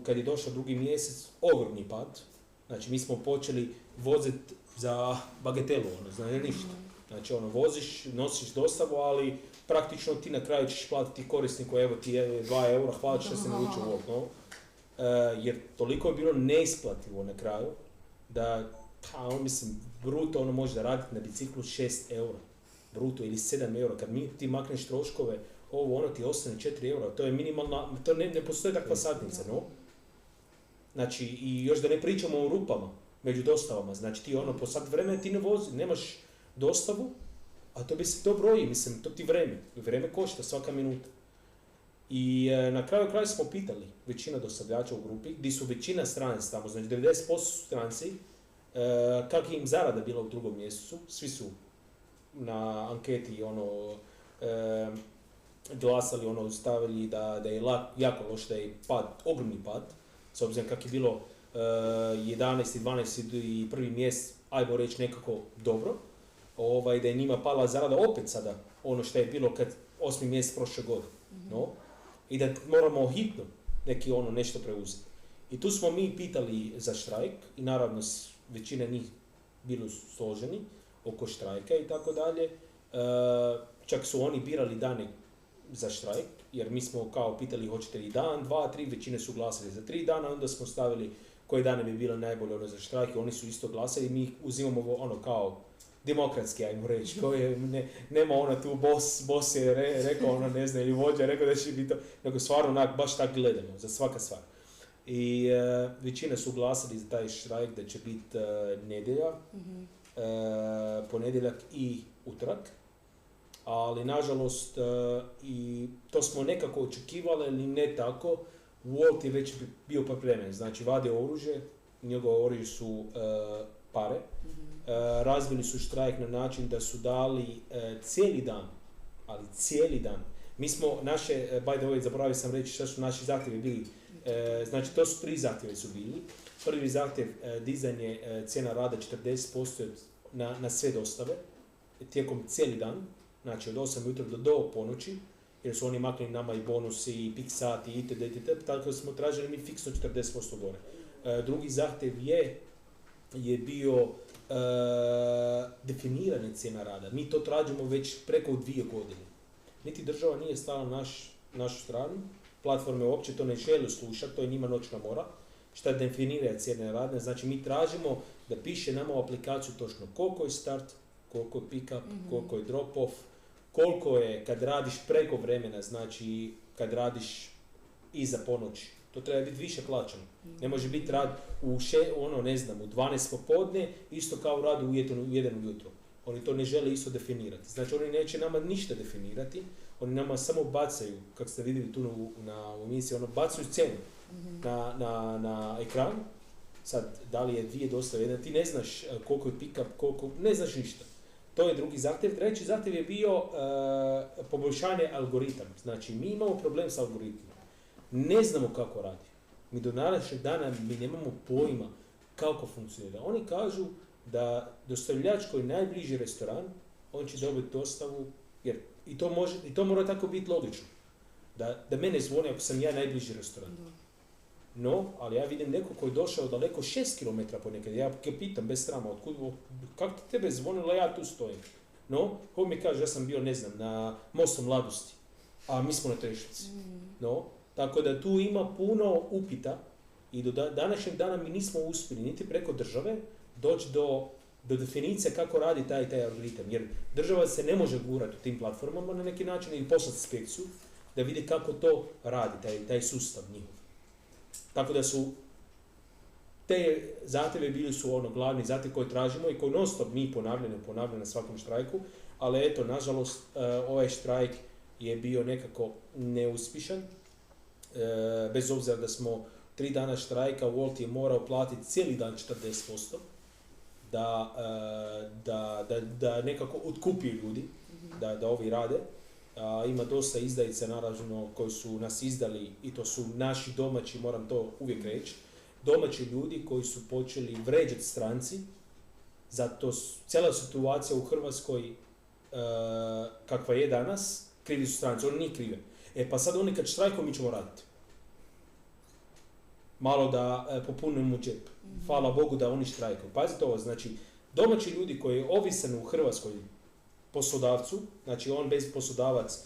kad je došao 2. mjesec, ogromni pad. Znači, mi smo počeli voziti za bagatelu, znači ništa. Znači, voziš, nosiš dostavu, ali praktično ti na kraju ćeš platiti korisniku, evo ti je 2 eura, hvala što se naučio Wolt, no? Jer toliko je bilo neisplativo na kraju, da, mislim, bruto može raditi na biciklu 6 eura. Bruto ili 7 eura. Kad ti makneš troškove, ti ostane 4 eura. To je minimalna, to ne postoji takva satnica, no? Znači, i još da ne pričamo o rupama među dostavama. Znači, ti po sat vremena ti ne vozi, nemaš dostavu, a to broji, mislim, to ti vreme košta svaka minuta. I na kraju smo pitali većina dostavljača u grupi, gdje su većina stranaca tamo, znači 90% su stranci, kako im zarada bila u 2. mjesecu, svi su na anketi glasali, stavili da je jako loš, da je ogromni pad, s obzirom kako je bilo 11. 12. i 1. mjesec, ajmo reći nekako dobro, da je njima pala zarada opet sada što je bilo kad 8. mjesec prošle godine. No? I da moramo hitno nešto preuzeti. I tu smo mi pitali za štrajk i naravno većina njih bili složeni oko štrajka i tako dalje. Čak su oni birali dane za štrajk, jer mi smo kao pitali hoćete li dan, 2, 3, većine su glasali za 3 dana, onda smo stavili koje dane bi bilo najbolje za štrajk i oni su isto glasali i mi uzimamo kao demokratski, ajmo reći, nema tu boss je rekao, ne znam, ili vođa rekao da će biti to, nego stvarno baš tako gledamo, za svaka stvar. I većina su glasali za taj štrajk da će biti nedjelja, ponedjeljak i utorak, ali nažalost i to smo nekako očekivali, ali ne tako. Wolt je već bio pripremljen, znači vade oružje, njegove oružje su pare, razvili su štrajk na način da su dali cijeli dan ali cijeli dan. Mi smo naše, by the way, zaboravio sam reći što su naši zahtjevi bili. Znači, to su 3 zahtjeve su bili. Prvi zahtjev, dizanje cijena rada 40% na sve dostave, tijekom cijeli dan, znači od 8 jutra do ponoći, jer su oni maknuli nama i bonusi, i pik sati, itd. Tako da smo tražili mi fiksno 40% gore. Drugi zahtjev je bio definiranje cijena rada. Mi to tražimo već preko 2 godine. Niti država nije stala na našu stranu, platforme uopće to ne žele slušati, to je njima noćna mora. Šta definira cijene rada, znači mi tražimo da piše nama u aplikaciju točno koliko je start, koliko je pick-up, koliko je drop-off, koliko je kad radiš preko vremena, znači kad radiš iza ponoći. To treba biti više plaćano. Ne može biti rad u 12 popodne, isto kao rad u 1 ujutro. Oni to ne žele isto definirati. Znači oni neće nama ništa definirati, oni nama samo bacaju, kako ste vidjeli tu na emisiji, bacaju scenu na ekran. Sad, da li je 2 dostave, jedna, ti ne znaš koliko je pick-up, koliko, ne znaš ništa. To je drugi zahtjev. Treći zahtjev je bio poboljšanje algoritama. Znači, mi imamo problem s algoritmom. Ne znamo kako radi. Mi do današnjeg dana mi nemamo pojma kako funkcionira. Oni kažu da dostavljač koji je najbliži restoran, on će dobiti dostavu, jer i to mora tako biti logično. Da mene zvoni ako sam ja najbliži restoran. No, ali ja vidim neko koji je došao daleko 6 km ponekad. Ja pitam bez srama, kako ti tebe zvonilo, ja tu stojim. No, ko mi kaže, ja sam bio, ne znam, na Mostu Mladosti, a mi smo na Trešnjici. No, tako da tu ima puno upita i do današnjeg dana mi nismo uspjeli niti preko države doći do definicije kako radi taj algoritam. Jer država se ne može gurati u tim platformama na neki način i poslati inspekciju da vidi kako to radi, taj sustav njihov. Tako da su te zahtjeve bili su glavni zahtjev koje tražimo i koji non stop mi ponavljamo na svakom štrajku, ali eto, nažalost, ovaj štrajk je bio nekako neuspješan, bez obzira da smo 3 dana štrajka, Wolt je morao platiti cijeli dan 40%, da nekako otkupi ljudi, da ovi rade. Ima dosta izdajica, naravno, koji su nas izdali i to su naši domaći, moram to uvijek reći, domaći ljudi koji su počeli vređati stranci, zato cijela situacija u Hrvatskoj kakva je danas, krivi su stranci, oni nije krive. Pa sad oni kad štrajkom mi ćemo raditi. Malo da popunimo džep. Hvala Bogu da oni štrajkaju. Pazite ovo, znači, domaći ljudi koji je ovisan u Hrvatskoj poslodavcu, znači on bez poslodavac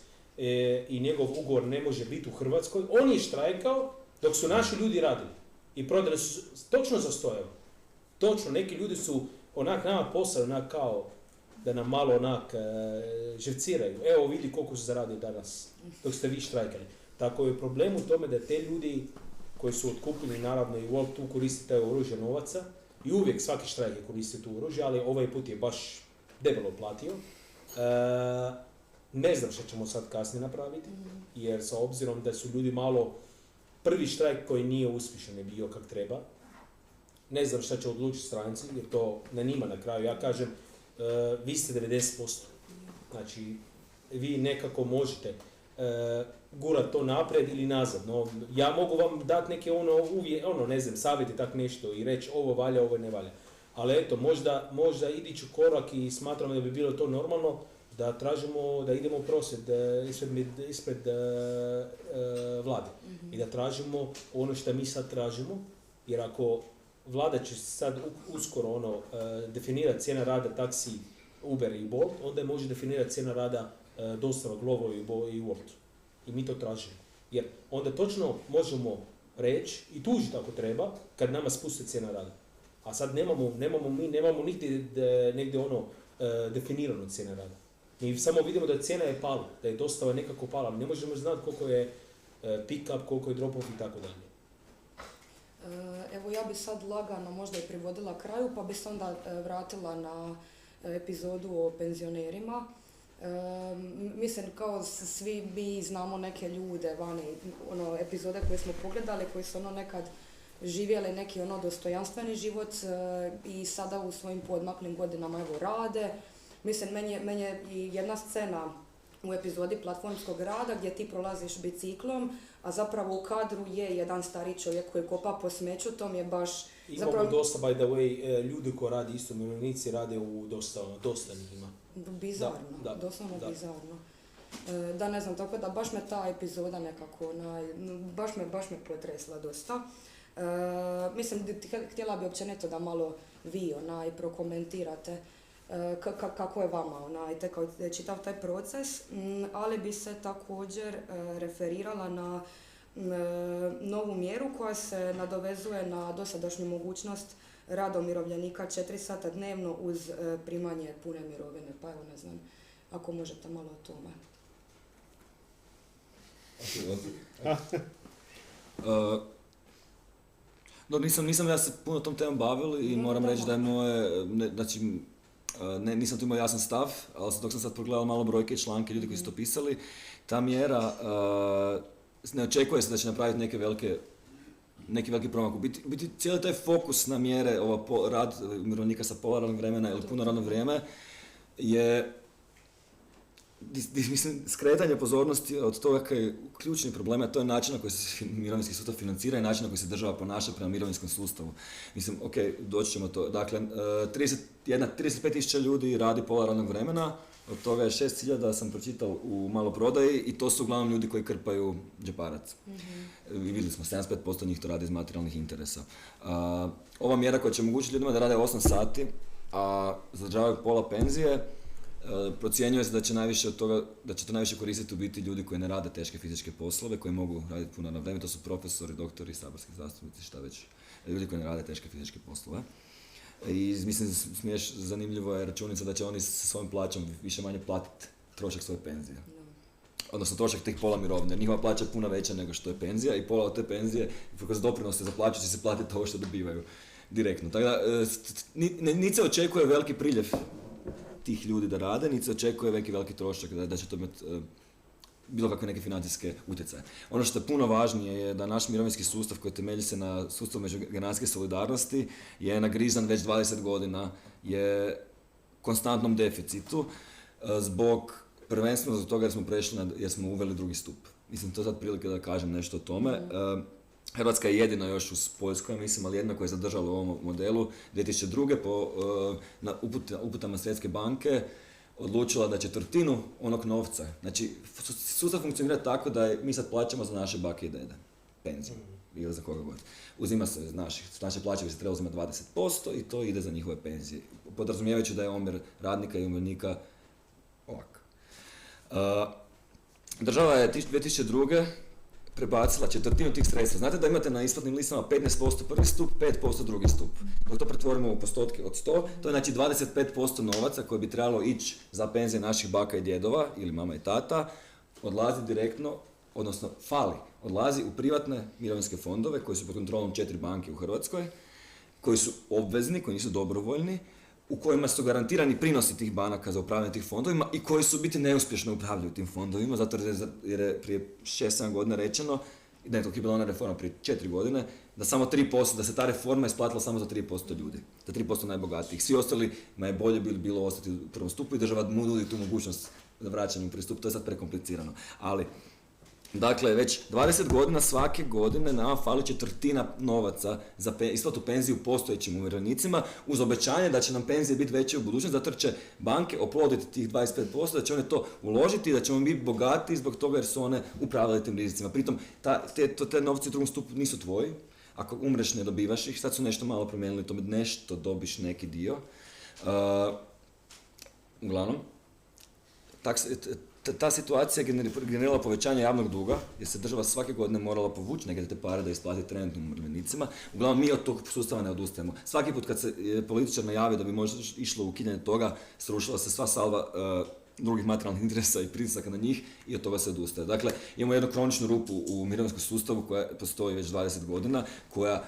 i njegov ugovor ne može biti u Hrvatskoj, on je štrajkao dok su naši ljudi radili. I prodali su točno za 100 eura. Točno, neki ljudi su nama poslali kao da nam malo živciraju. Evo vidi koliko su zaradili danas dok ste vi štrajkali. Tako je problem u tome da te ljudi koji su otkupili, naravno i Wolt tu koristi taj oružje novaca i uvijek svaki štrajk je koristi tu oružje, ali ovaj put je baš debelo platio. Ne znam što ćemo sad kasnije napraviti, jer sa obzirom da su ljudi malo, prvi štrajk koji nije uspješan je bio kak treba. Ne znam šta će odlučiti stranci, jer to na njima na kraju. Ja kažem, vi ste 90%. Znači, vi nekako možete gurat to naprijed ili nazad. No, ja mogu vam dati neke ne znam, savjeti tak nešto i reći ovo valja, ovo ne valja. Ali eto, možda idući korak i smatramo da bi bilo to normalno, da tražimo, da idemo u prosvjed ispred vlade. I da tražimo ono što mi sad tražimo, jer ako vlada će sad uskoro definirati cijena rada taksi, Uber i Bolt, onda je može definirati cijena rada dostava Glovo i Wolt. I mi to tražimo. Jer onda točno možemo reći i tužiti ako treba, kad nama spuste cijena rada. A sad nemamo nigdje definirano cijena rada. Mi samo vidimo da cijena je pala, da je dostava nekako pala, ali ne možemo znati koliko je pick-up, koliko je drop-off i tako dalje. Evo ja bi sad lagano možda i privodila kraju, pa bi se onda vratila na epizodu o penzionerima. Mislim, kao svi mi znamo neke ljude vani, epizode koje smo pogledali, koji su nekad živjeli neki dostojanstveni život i sada u svojim podmaklim godinama evo rade. Mislim, meni je i jedna scena u epizodi platformskog rada gdje ti prolaziš biciklom, a zapravo u kadru je jedan stari čovjek koji kopa po smeću, to mi je baš... Imamo zapravo, dosta, by the way, ljudi koji radi isto, umirovljenici rade u dosta njih ima. bizarno, Da, doslovno da. bizarno. Da, ne znam, tako da baš me ta epizoda nekako, baš me potresla dosta. Mislim, htjela bi općenito da malo vi prokomentirate kako je vama tekao čitav taj proces, ali bi se također referirala na novu mjeru koja se nadovezuje na dosadašnju mogućnost rada umirovljenika 4 sata dnevno uz primanje pune mirovine. Pa evo, ne znam, ako možete malo o tome. No, nisam ja se puno tom temom bavili i moram reći da je moje, nisam tu imao jasan stav, ali dok sam sad pogledao malo brojke i članke, ljudi koji su to pisali, ta mjera ne očekuje se da će napraviti neki veliki promak. U biti cijeli taj fokus na mjere, rad umirovljenika sa pola radnog vremena ili puno radno vrijeme je skretanje pozornosti od toga kaj je ključni problem, a to je način na koji se mirovinski sustav financira i način na koji se država ponaša prema mirovinskom sustavu. Mislim, ok, doći ćemo to. Dakle, 35.000 ljudi radi pola radnog vremena, od toga je 6.000 sam pročitao u maloprodaji i to su uglavnom ljudi koji krpaju džeparac. I vidjeli smo, 75% njih to radi iz materijalnih interesa. Ova mjera koja će omogućiti ljudima da rade 8 sati, a zadržavaju pola penzije, procjenjuje se da će to najviše koristiti u biti ljudi koji ne rade teške fizičke poslove, koji mogu raditi puno na vrijeme, to su profesori, doktori, saborski zastupnici, šta već, ljudi koji ne rade teške fizičke poslove. I mislim, zanimljivo je računica da će oni sa svojom plaćom više manje platiti trošak svoje penzije. Odnosno trošak tih pola mirovine. Njihova plaća je puno veća nego što je penzija i pola od te penzije, kroz doprinose za plaću će se platiti ovo što dobivaju direktno. Tako da, niti se očekuje veliki priljev tih ljudi da rade, niti se očekuje veliki trošak da će to imati bilo kakve neke financijske utjecaje. Ono što je puno važnije je da naš mirovinski sustav koji temelji se na sustavu međugeneracijske solidarnosti je nagrizan već 20 godina, je konstantnom deficitu prvenstveno zbog toga jer smo uveli drugi stup. Mislim, to je sad prilike da kažem nešto o tome. Hrvatska je jedina još uz Poljsku, mislim, ali jedna koja je zadržala u ovom modelu 2002. Na uputama Svjetske banke odlučila da četvrtinu onog novca, znači sustav funkcionira tako da mi sad plaćamo za naše bake i dede, penziju, ili za koga god. Uzima se naše plaće bi se treba uzimati 20% i to ide za njihove penzije, podrazumijevajući da je omjer radnika i umirovljenika ovak. Država je 2002. prebacila četvrtinu tih sredstva. Znate da imate na isplatnim listama 15% prvi stup, 5% drugi stup. Dok to pretvorimo u postotke od 100, to je znači 25% novaca koje bi trebalo ići za penzije naših baka i djedova, ili mama i tata, odlazi direktno, odnosno odlazi u privatne mirovinske fondove koji su pod kontrolom 4 banke u Hrvatskoj, koji su obvezni, koji nisu dobrovoljni, u kojima su garantirani prinosi tih banaka za upravljanje tih fondovima i koji su biti neuspješno upravljaju tim fondovima, zato jer je prije 6-7 godina rečeno, da je to bila ona reforma prije 4 godine, da samo 3%, da se ta reforma isplatila samo za 3% ljudi, za 3% najbogatijih. Svi ostali je bolje bilo ostati u prvom stupu i država mu nudi tu mogućnost za vraćanje u pristup, to je sad prekomplicirano. Ali, dakle, već 20 godina svake godine nama fali četvrtina novaca za isplatu penziju postojećim umirovljenicima uz obećanje da će nam penzije biti veće u budućnosti, zato jer će banke oploditi tih 25%, da će one to uložiti i da ćemo biti bogati zbog toga jer su one upravljale tim rizicima. Pritom, te novci u drugom stupu nisu tvoji, ako umreš ne dobivaš ih, sad su nešto malo promijenili, tome nešto dobiš neki dio. Uglavnom, ta situacija je generirala povećanje javnog duga, jer se država svake godine morala povući neke te pare da isplati trenutnim umirovljenicima. Uglavnom, mi od tog sustava ne odustajemo. Svaki put kad se političar najavi da bi možda išlo ukidanje toga, srušila se sva salva drugih materijalnih interesa i pritisaka na njih i od toga se odustaje. Dakle, imamo jednu kroničnu rupu u mirovinskom sustavu koja postoji već 20 godina, koja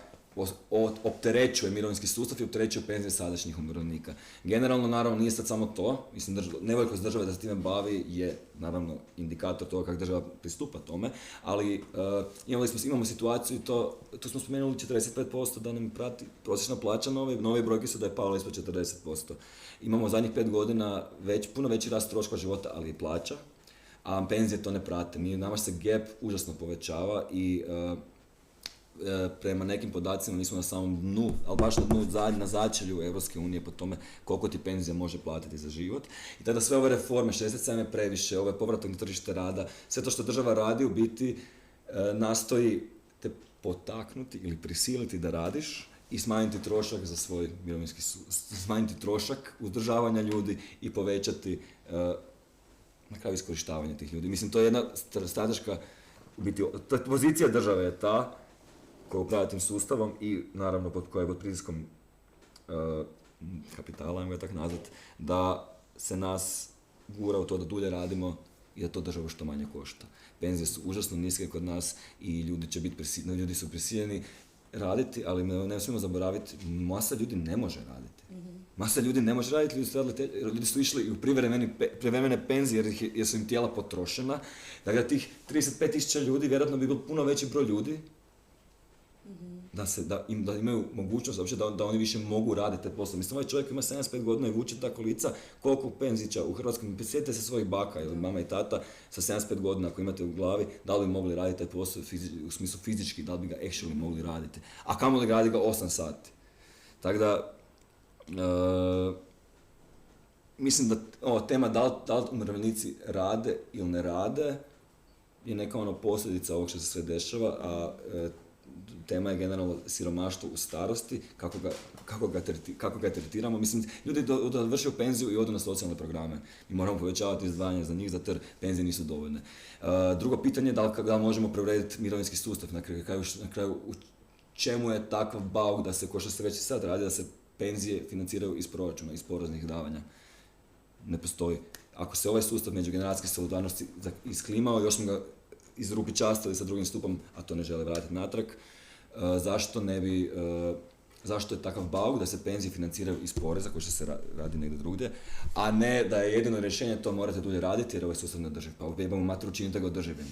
opterećuje mirovinski sustav i opterećuje penzije sadašnjih umirovljenika. Generalno, naravno, nije sad samo to. Mislim, nevoljkost države da se time bavi je, naravno, indikator toga kako država pristupa tome, ali imamo situaciju i tu smo spomenuli 45% da nam prati prosječna plaća, nove brojke su da je pala ispod 40%. Imamo zadnjih 5 godina puno veći rast troškova života, ali i plaća. a penzije to ne prate. Nama se gap užasno povećava i prema nekim podacima mi smo na samom dnu, ali baš na dnu, na začelju Europske unije po tome koliko ti penzija može platiti za život. I tada sve ove reforme, 67 je previše, ovaj povratak na tržište rada, sve to što država radi u biti nastoji te potaknuti ili prisiliti da radiš i smanjiti trošak za svoj mirovinski smanjiti trošak uzdržavanja ljudi i povećati na kraju iskorištavanje tih ljudi. Mislim, to je jedna strateška, u biti, pozicija države je ta koja upravlja tim sustavom i naravno koja je pod pritiskom kapitala, ajmo ga tako nazvat, da se nas gura u to da dulje radimo i da to državu što manje košta. Penzije su užasno niske kod nas i ljudi su prisiljeni raditi, ali ne smijemo zaboraviti, masa ljudi ne može raditi. Masa ljudi ne može raditi, ljudi su išli u privremene penzije jer su im tijela potrošena. Dakle, tih 35.000 ljudi vjerojatno bi bilo puno veći broj ljudi da imaju mogućnost uopće da oni više mogu raditi te posle. Mislim, ovaj čovjek ima 75 godina i vuče ta kolica, koliko penzića u Hrvatskom, sjetite se svojih baka ili mama i tata sa 75 godina ako imate u glavi, da li bi mogli raditi taj posao u smislu fizički, da li bi ga actually mogli raditi, a kamoli radi ga 8 sati. Tako da, mislim da tema da li umirovljenici rade ili ne rade je neka posljedica ovog što se sve dešava, a tema je generalno siromaštvo u starosti, kako ga tretiramo. Mislim, ljudi dovršaju penziju i odu na socijalne programe. Mi moramo povećavati izdvajanje za njih, zato jer penzije nisu dovoljne. Drugo pitanje je da li možemo preurediti mirovinski sustav na kraju u čemu je takav bauk da se, ko što se već sad radi, da se penzije financiraju iz proračuna, iz poreznih davanja. Ne postoji. Ako se ovaj sustav međugeneracijske solidarnosti isklimao, još smo ga izrupičastili sa drugim stupom, a to ne žele vratiti natrag, zašto je takav bauk da se penzije financiraju iz poreza, koji što se radi negdje drugdje, a ne da je jedino rješenje to morate dulje raditi jer ovaj sustav ne drži. Pa jebamo mater, učinite ga održivim.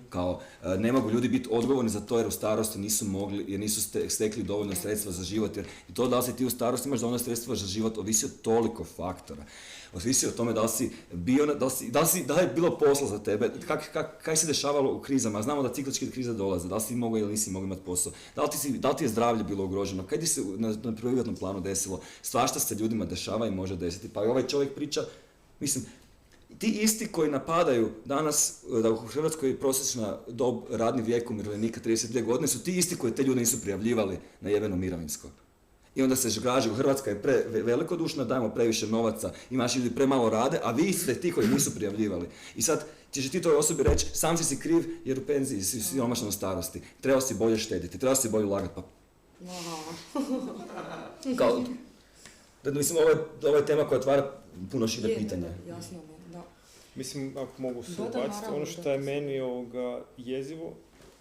Kao, ne mogu ljudi biti odgovorni za to jer u starosti nisu mogli, jer nisu stekli dovoljno sredstva za život, jer to da li si ti u starosti imaš dovoljno sredstva za život ovisi od toliko faktora. Ovisi o tome da li si bio, da li je bilo posla za tebe, kaj se dešavalo u krizama, znamo da cikličke krize dolaze, da li si mogao ili nisi mogao imati posao, da li ti je zdravlje bilo ugroženo, kaj ti se na privatnom planu desilo, svašta se ljudima dešava i može desiti, pa i ovaj čovjek priča, mislim, ti isti koji napadaju danas da u Hrvatskoj prosječna dob radni vijek umirovljenika 32 godine su ti isti koji te ljude nisu prijavljivali na jebeno mirovinsko. I onda se žgaže, Hrvatska je velikodušna, dajemo previše novaca, imaš ljudi premalo rade, a vi ste ti koji nisu prijavljivali. I sad ćeš ti toj osobi reći, sam si kriv jer u penziji si siromašan u starosti, trebao si bolje štediti, trebao si bolje ulagati, pa... Kao, mislim, ovo je tema koja otvara puno šire pitanja. Jasno mi, da. Mislim, ako mogu se ubaciti, ono što je meni jezivo,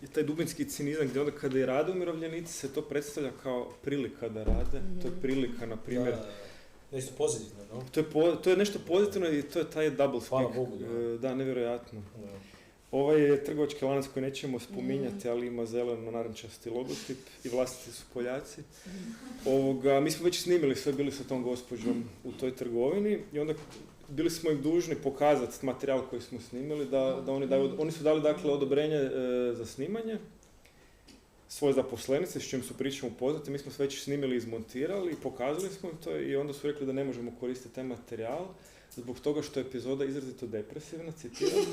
i taj dubinski cinizam gdje onda kada i rade umirovljenici se to predstavlja kao prilika da rade. To je prilika, na primjer... Nešto pozitivno, no? To je nešto pozitivno i to je taj double speak. Hvala Bogu, da, nevjerojatno. Ovaj je trgovački lanac koji nećemo spominjati, ali ima zeleno narančasti logotip i vlasnici su Poljaci. Mi smo već snimili sve, bili sa tom gospođom u toj trgovini i onda bili smo im dužni pokazati materijal koji smo snimili, da oni su dali dakle odobrenje za snimanje svoje zaposlenice, s čim su pričom upoznati. Mi smo sve već snimili, izmontirali, pokazali smo im to i onda su rekli da ne možemo koristiti taj materijal zbog toga što je epizoda izrazito depresivna, citiram.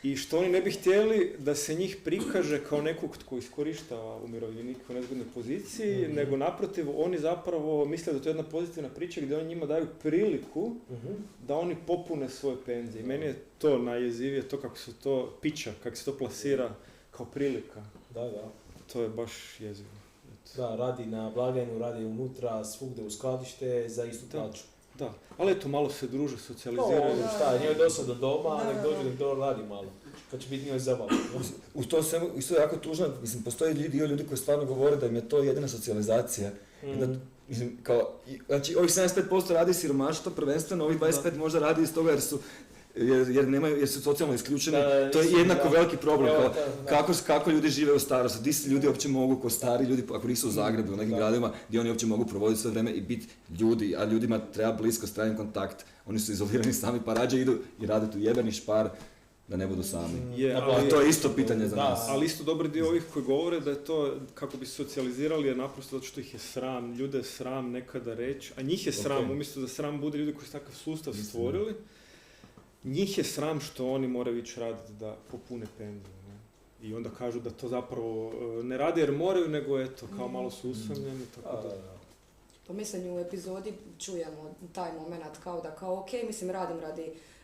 I što oni ne bi htjeli da se njih prikaže kao nekog tko iskorištava umirovljenike u nezgodnoj poziciji, nego naprotiv, oni zapravo misle da to je jedna pozitivna priča gdje oni njima daju priliku da oni popune svoje penzije. I meni je to najjezivije, to kako se to pića, kako se to plasira kao prilika. Da. To je baš jezivo. Da, radi na blagajnu, radi unutra, svugdje u skladište za istu plaću. Da, ali eto, malo se druže, socijaliziraju. Šta, njoj došla do doma, nek dođe, nek to radi malo. Kad će biti njoj zabavno. U tom svemu, isto je jako tužno, mislim, postoji dio ljudi koji stvarno govore da im je to jedina socijalizacija. Znači, ovih 75% radi siromaštvo, prvenstveno, ovih 25% možda radi iz toga jer su jer su socijalno isključeni, Da, to je mislim, jednako da. veliki problem, Evo, kao da. kako ljudi žive u starosti, gdje se ljudi uopće mogu, ko stari ljudi, ako nisu u Zagrebu, u nekim Da. gradovima, gdje oni uopće mogu provoditi sve vrijeme i biti ljudi, a ljudima treba blisko, stranim kontakt, oni su izolirani sami, pa rađe idu i rade tu jebeni špar, da ne budu sami. Je, Da, ali- A to je isto pitanje za Da, nas. Ali isto dobar dio ovih koji govore da je to kako bi se socijalizirali je naprosto zato što ih je sram, ljude je sram nekada reći, a njih je sram, Ok. umjesto da sram bude ljudi koji su takav sustav Mislim, stvorili, njih je sram što oni moraju ići raditi da popune penziju. Ne? I onda kažu da to zapravo ne rade jer moraju, nego eto, kao malo su usamljeni, tako da... Pa mislim u epizodi čujemo taj moment kao da kao ok, mislim radim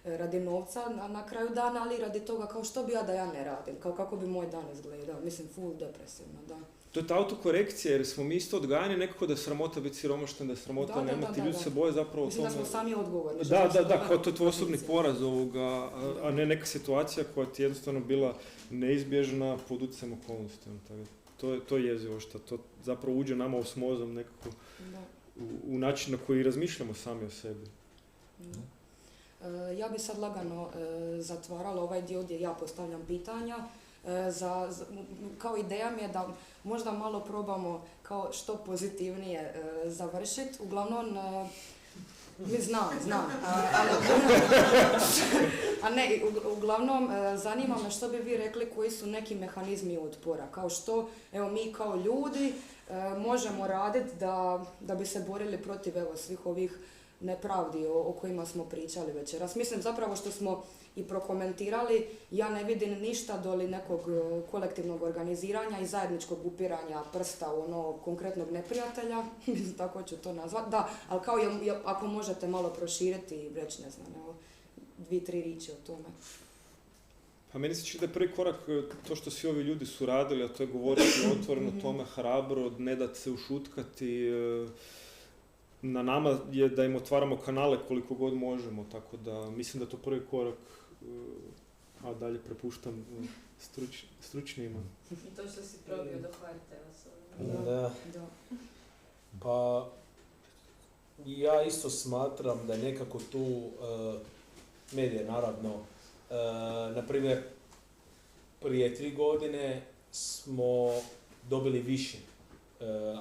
radi novca na kraju dana, ali radi toga kao što bi ja da ja ne radim, kao kako bi moj dan izgledao, mislim full depresivno, da. To je ta autokorekcija jer smo mi isto odgajani nekako da je sramota biti siromaštan, da je sramota Da, da, nemati, da, ljudi da. se boje zapravo o Mislim da tome. smo sami odgovorni. Da, kao to je tvoj osobni poraz ovoga, a ne neka situacija koja ti je jednostavno bila neizbježna pod utjecajem okolnosti. To je jezivo što to zapravo uđe nama osmozom nekako Da. u način na koji razmišljamo sami o sebi. Da. Ja bi sad lagano zatvarala ovaj dio gdje ja postavljam pitanja. Kao ideja mi je da možda malo probamo kao što pozitivnije završiti. Uglavnom, znam, uglavnom zanima me što bi vi rekli koji su neki mehanizmi otpora, kao što evo mi kao ljudi možemo raditi da bi se borili protiv evo svih ovih nepravdi o kojima smo pričali večeras. Mislim zapravo što smo i prokomentirali, ja ne vidim ništa doli nekog kolektivnog organiziranja i zajedničkog upiranja prsta u ono konkretnog neprijatelja, tako ću to nazvati. Da, ali kao ako možete malo proširiti i reći, ne znam, evo, 2-3 riječi o tome. Pa meni se čini da je prvi korak to što svi ovi ljudi su radili, a to je govoriti otvoreno tome, hrabro, ne dati se ušutkati. Na nama je da im otvaramo kanale koliko god možemo, tako da mislim da je to prvi korak, a dalje prepuštam stručnijima. I to što si probio do HRT-a. Da. Pa, ja isto smatram da je nekako tu medije, naravno, na primjer, prije 3 godine smo dobili više,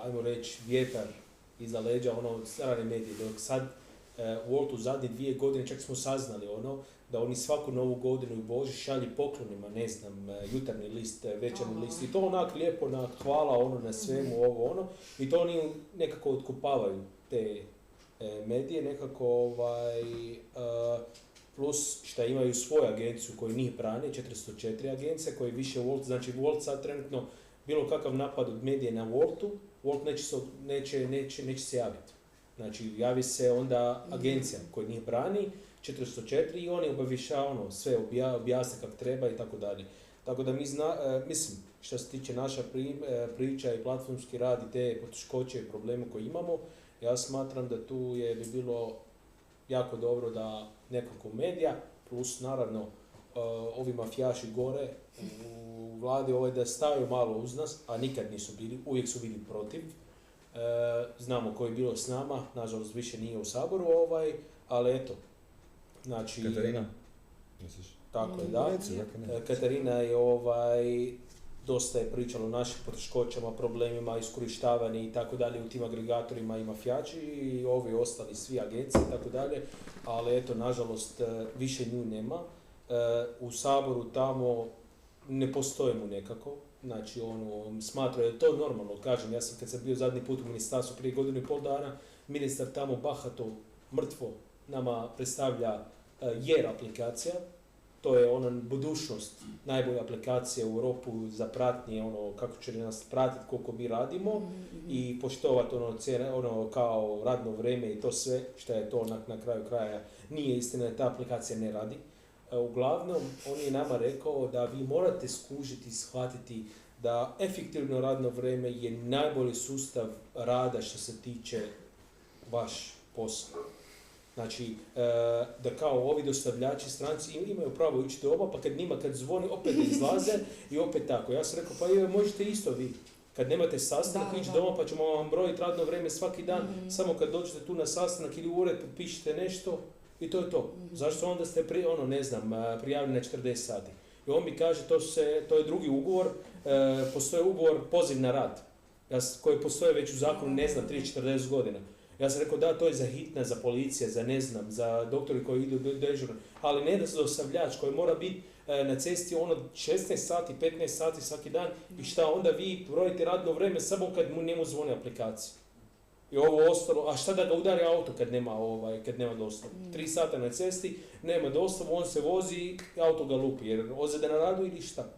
ajmo reći, vjetar iza leđa od strane medije, dok sad Walt u zadnje 2 godine čak smo saznali da oni svaku novu godinu i Božić šalju poklonima, ne znam, jutarnji list, večerni list i to onak lijepo, onak hvala na svemu, i to oni nekako otkupavaju te medije, nekako plus što imaju svoju agenciju koju njih brane, 404 agencije koje više Walt, znači Walt sad trenutno bilo kakav napad od medije na Waltu, Walt neće se javiti. Znači, javi se onda agencija koja njih brani, 404 i oni obavješavaju sve, objasne kako treba i tako dalje. Tako da mislim, što se tiče naša priča i platformski rad i te poteškoće i probleme koje imamo, ja smatram da tu bi bilo jako dobro da nekoliko medija, plus naravno ovi mafijaši gore u vladi da staju malo uz nas, a nikad nisu bili, uvijek su bili protiv. Znamo ko je bilo s nama, nažalost više nije u Saboru, ali eto. Znači, Katarina, misliš? Tako je, da. Katarina je dosta je pričala o našim poteškoćama, problemima, iskorištavanje i tako dalje u tim agregatorima i mafijači i ovi ostali svi agencije i tako dalje, ali eto, nažalost, više nju nema. U Saboru tamo ne postoje mu nekako, znači smatra da je to normalno, kažem, ja sam kad sam bio zadnji put u ministarstvu prije 1.5 godina, ministar tamo bahato, mrtvo nama predstavlja Jer aplikacija, to je budućnost, najbolja aplikacija u Europu za pratnje, kako će nas pratiti koliko mi radimo i poštovati kao radno vrijeme i to sve što je to na kraju kraja nije istina da ta aplikacija ne radi. Uglavnom, on je nama rekao da vi morate skužiti i shvatiti da efektivno radno vrijeme je najbolji sustav rada što se tiče vaš posao. Znači, da kao ovi dostavljači stranci imaju pravo ići doma, pa kad zvoni opet izlaze i opet tako. Ja sam rekao, pa možete isto vi. Kad nemate sastanak, ići doma pa ćemo vam brojiti radno vrijeme svaki dan, samo kad dođete tu na sastanak ili u ured, pišete nešto I to je to. Zašto onda ste prijavili na 40 sati? I on mi kaže, to je drugi ugovor, postoji ugovor poziv na rad, koji postoje već u zakonu, 30-40 godina. Ja sam rekao, da, to je za hitna, za policija, za doktori koji idu dežurno, ali ne da za dostavljač koji mora biti na cesti 16 sati, 15 sati svaki dan i šta onda vi brojite radno vrijeme samo kad mu njemu zvone aplikacije. I ovo ostalo, a šta da ga udari auto kad nema dostavu? 3 sata na cesti, nema dostavu, on se vozi i auto ga lupi, jer ozljeda na radu ili šta?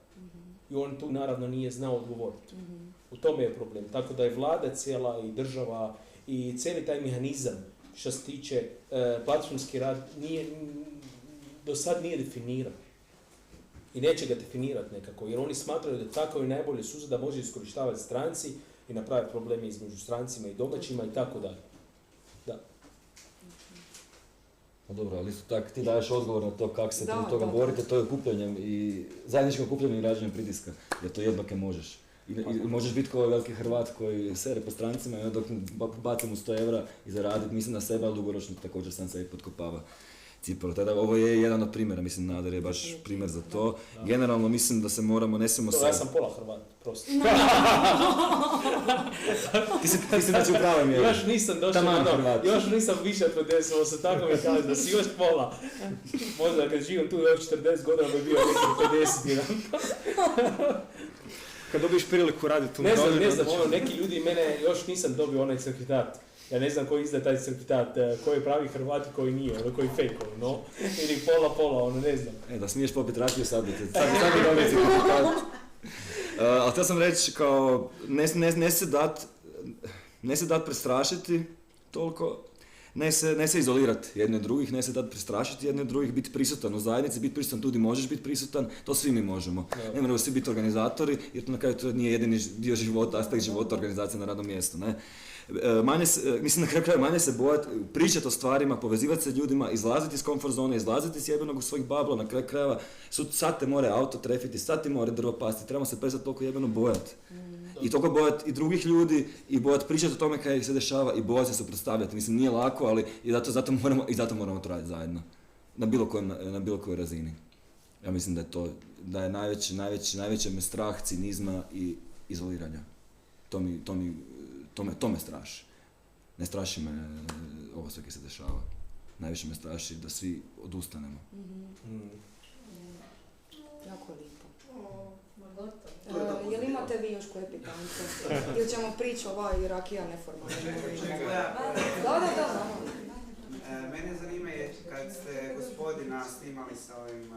I on tu naravno nije znao odgovoriti. U tome je problem. Tako da je vlada cijela i država i cijeli taj mehanizam što se tiče platformski rad do sad nije definiran. I neće ga definirati nekako, jer oni smatraju da tako je najbolje sustav da može iskorištavati stranci i napraviti probleme između strancima i domaćima i tako dalje. Da. Pa dobro, ali isto tako ti daješ odgovor na to kako se protiv toga borite, to je okupljanjem i zajedničkim okupljanjem i rađenjem pritiska, jer to jednake možeš. I možeš biti kao veliki Hrvat koji sere po strancima i onda dok bacim mu 100 eura i zaraditi, mislim na sebe, ali dugoročno također sam sebi potkopava cipelu. Tada ovo je jedan od primjera, mislim Nader je baš primjer za to. Generalno mislim da se moramo, ne smijemo se... Ja sam pola Hrvat, prosto. ti si znači u pravoj mjeri. Još nisam došao još nisam više od 50, ovo se tako mi kaže da si još pola. Možda kad živim tu još 40 godina bi bio neki 51. Kad dobiješ priliku raditi u ne znam, neki ljudi mene još nisam dobio onaj certifikat. Ja ne znam koji izda taj certifikat, koji je pravi Hrvat i koji nije, koji je fake, ili pola, ne znam. Da smiješ popit rakiju sad bi dobio certifikat. Ali htio sam reći kao, ne se dat prestrašiti toliko, ne se izolirati jedni od drugih, ne se dati prestrašiti jedni od drugih, biti prisutan u zajednici, biti prisutan tu gdje možeš biti prisutan, to svi mi možemo. Ne moramo svi biti organizatori, jer to na kraju to nije jedini dio života, aspekt života organizacije na radnom mjestu. Ne? Mislim na kraju manje se bojati, pričati o stvarima, povezivati se ljudima, izlaziti iz komfort zone, izlaziti iz jebenog svojih babla, na kraju krajeva sad te more auto trefiti, sad ti more drvo pasti, trebamo se prestati toliko jebeno bojati. I toliko bojati i drugih ljudi, i bojati pričati o tome kaj se dešava, i bojati se suprotstavljati. Mislim, nije lako, ali zato moramo to raditi zajedno. Na bilo kojoj razini. Ja mislim da je najveći me strah cinizma i izoliranja. To me straši. Ne straši me ovo sve kaj se dešava. Najviše me straši da svi odustanemo. Jako lijepo. Jel imate vi još koje pitanje? Ili ćemo pričati i rakija neformalno? Da. Mene zanima je kad ste gospodina snimali sa ovim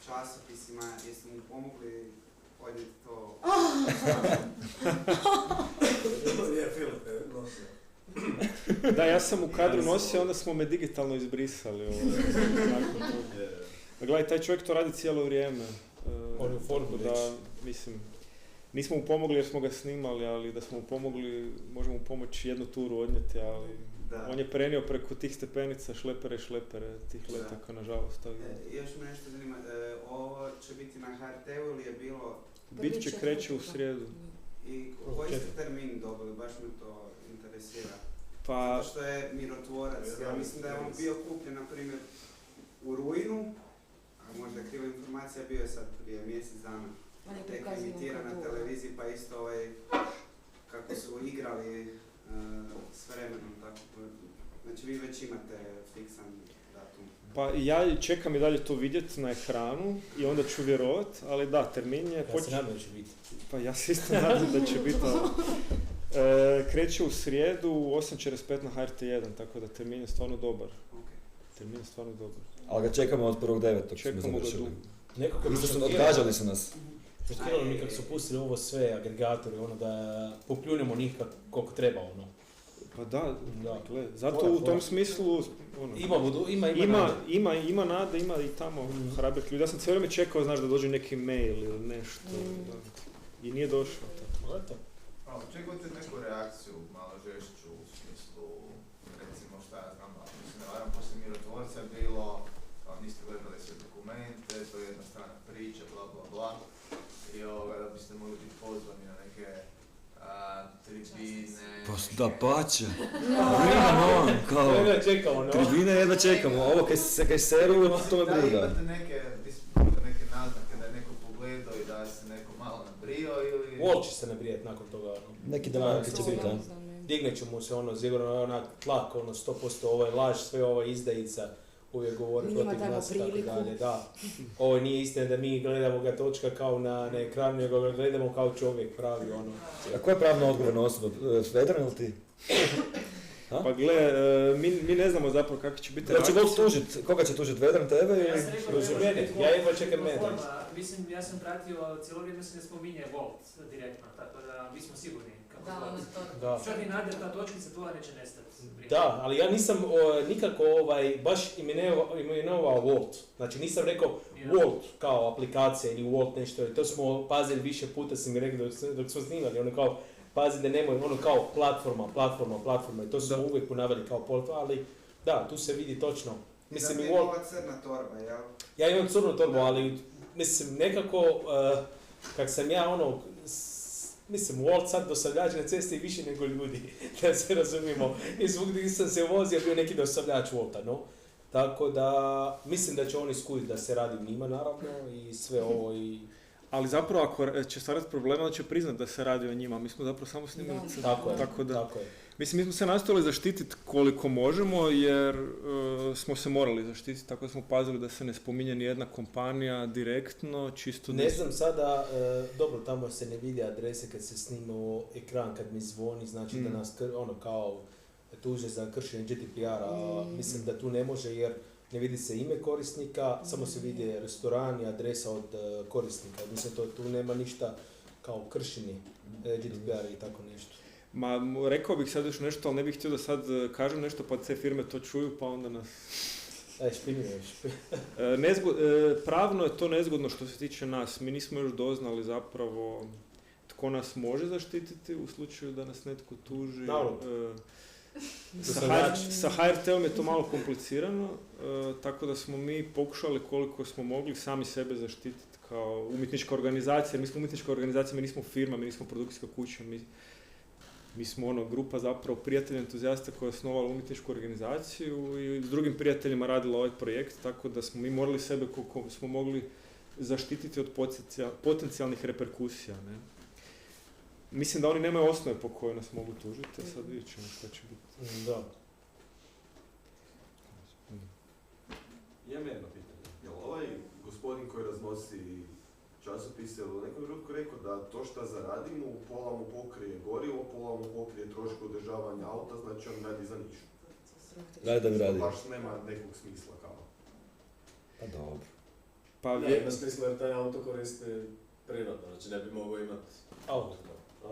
časopisima, jeste mu pomogli podnijeti to? Da, ja sam u kadru nosio, onda smo me digitalno izbrisali. Gledaj, taj čovjek to radi cijelo vrijeme. On je u formu da, mislim, nismo mu pomogli jer smo ga snimali, ali da smo mu pomogli, možemo mu pomoći jednu turu odnijeti, ali on je prenio preko tih stepenica šlepere i šlepere tih letaka, nažalost. Još me nešto zanima, ovo će biti na HRT-u ili je bilo... Bit će kreće u srijedu. I koji ste termin dobili, baš me to interesira. Pa... Zato što je mirotvorac, ja mislim da je on bio kupljen, na primjer, u rujnu, a možda kriva informacija, bio je sad prije mjesec dana. Tek emitiran na televiziji, pa isto kako su igrali s vremenom, tako. Znači vi već imate fiksan datum. Pa ja čekam i dalje to vidjeti na ekranu i onda ću vjerovat, ali da, termin je... Ja se nadam da će biti. Pa ja se isto nadam da će biti, kreće u srijedu u 8:45 na HRT1, tako da termin je stvarno dobar. Termin je stvarno dobar. Ali ga čekamo od 1.9. Čekamo ga dugo. Odgađali su nas. Šokiralo mi kako su pustili ovo sve agregatori, da popljunemo njih koliko treba, Pa da, gle, zato u tom smislu ima nade, ima i tamo hrabrih ljudi. Ja sam cijelo vrijeme čekao, znaš, da dođe neki mail ili nešto, i nije došao. Očekujete neku reakciju, malo žešću, u smislu, recimo šta ja znam, mislim, ne varam, poslije mirotvorca je bilo, niste gledali sve dokumente, to je jedna strana priča, bla bla bla, i da biste mogli biti pozvani na neke tribine... Da pače. Bring on, kao, Jedva čekamo, no. tribine jedva čekamo, ovo kaj seru, to me Da li briga. imate neke naznake da je neko pogledao i da se neko malo nabrio ili... Wall će se nabrijeti nakon toga, ono. Neki dan će biti tamo. Digne. Dignut će mu se ono, sigurno onak tlak, ono 100%, ovo je laž, sve ovo je izdajica, uvijek govori Mi njima protiv dajemo nas i tako priliku. dalje, da. Ovo nije istina da mi gledamo ga točka kao na ekranu, nego ga gledamo kao čovjek pravi, ono. A ko je pravno odgovorna osoba? Vedran ili ti? Pa gle, mi ne znamo zapravo kako će biti Da će reakcija. Volt tužit, koga će tužit, Vedran, tebe Ja ili... sam rekao Kroz da je mene, Volt ja jedva čekam mene. platforma, mislim, ja sam pratio, cijelo vrijeme se ne spominje Volt direktno, tako da mi smo sigurni. Kako Da, god. ono to. Da. Čak i nader, ta točkica tu neće nestati. Da, ali ja nisam nikako baš imenovao Volt. Znači nisam rekao Volt kao aplikacija ili Volt nešto. To smo pazili više puta, sam mi rekao dok smo snimali. Ono kao, pazi da nemoj, ono kao platforma. I to smo uvijek ponavljali kao platforma, ali da, tu se vidi točno. Mislim i Volt, ova crna torba, jel? ja imam crnu torbu, ali mislim nekako, kak sam ja ono, mislim, Volt sad dostavljač na cesti je više nego ljudi, da se razumijemo. I svugdje sam se vozio, bio neki dostavljač Volta, no. Tako da, mislim da će oni skužiti da se radi o njima, naravno, i sve ovo i... Ali zapravo ako će stvarati problema, onda će priznat da se radi o njima. Mi smo zapravo samo snimili Da. crtu. Tako je, Tako da, tako je. mislim, mi smo se nastojali zaštititi koliko možemo, jer smo se morali zaštititi, tako da smo pazili da se ne spominje ni jedna kompanija direktno, čisto... Ne znam sada, dobro, tamo se ne vidi adrese kad se snima ekran, kad mi zvoni, znači da nas ono kao tuže za kršenje GDPR-a, mislim da tu ne može jer ne vidi se ime korisnika, samo se vidi restoran i adresa od korisnika. Mislim, tu nema ništa kao kršenje GDPR i tako nešto. Ma, rekao bih sad još nešto, ali ne bih htio da sad kažem nešto, pa te firme to čuju, pa onda nas... Špiniraš. Pravno je to nezgodno što se tiče nas. Mi nismo još doznali zapravo tko nas može zaštititi u slučaju da nas netko tuži. Naravno. Sa HRT-om je to malo komplicirano, tako da smo mi pokušali koliko smo mogli sami sebe zaštititi kao umjetnička organizacija. Mi smo umjetnička organizacija, mi nismo firma, mi nismo produkcijska kuća, mi smo grupa zapravo prijatelja entuzijasta koja je osnovala umjetničku organizaciju i s drugim prijateljima radila ovaj projekt, tako da smo mi morali sebe koliko smo mogli zaštititi od potencijalnih reperkusija. Ne? Mislim da oni nemaju osnove po kojoj nas mogu tužiti, sad vidjet ćemo što će biti. Da. Imam jedno pitanje. Jel ovaj gospodin koji raznosi časopise u nekom trenutku rekao da to što zaradimo pola mu pokrije gorivo, pola mu pokrije troško održavanja auta, znači on radi za ništa. Radi da bi radio. Baš nema nekog smisla kao. Pa dobro. Pa Ne, ima smisla jer taj auto koriste prirodno, znači ne bi mogao imati Auto.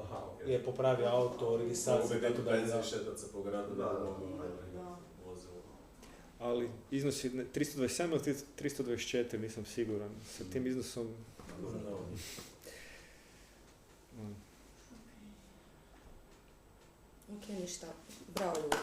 Aha, ok. Je popravi auto, registraciju, Mogu tako biti da benzin, šetat se po gradu da bi mogao vozilo. ali iznosi 327 ili 324, nisam siguran. Sa tim iznosom... Ok, ništa. Bravo ljudi.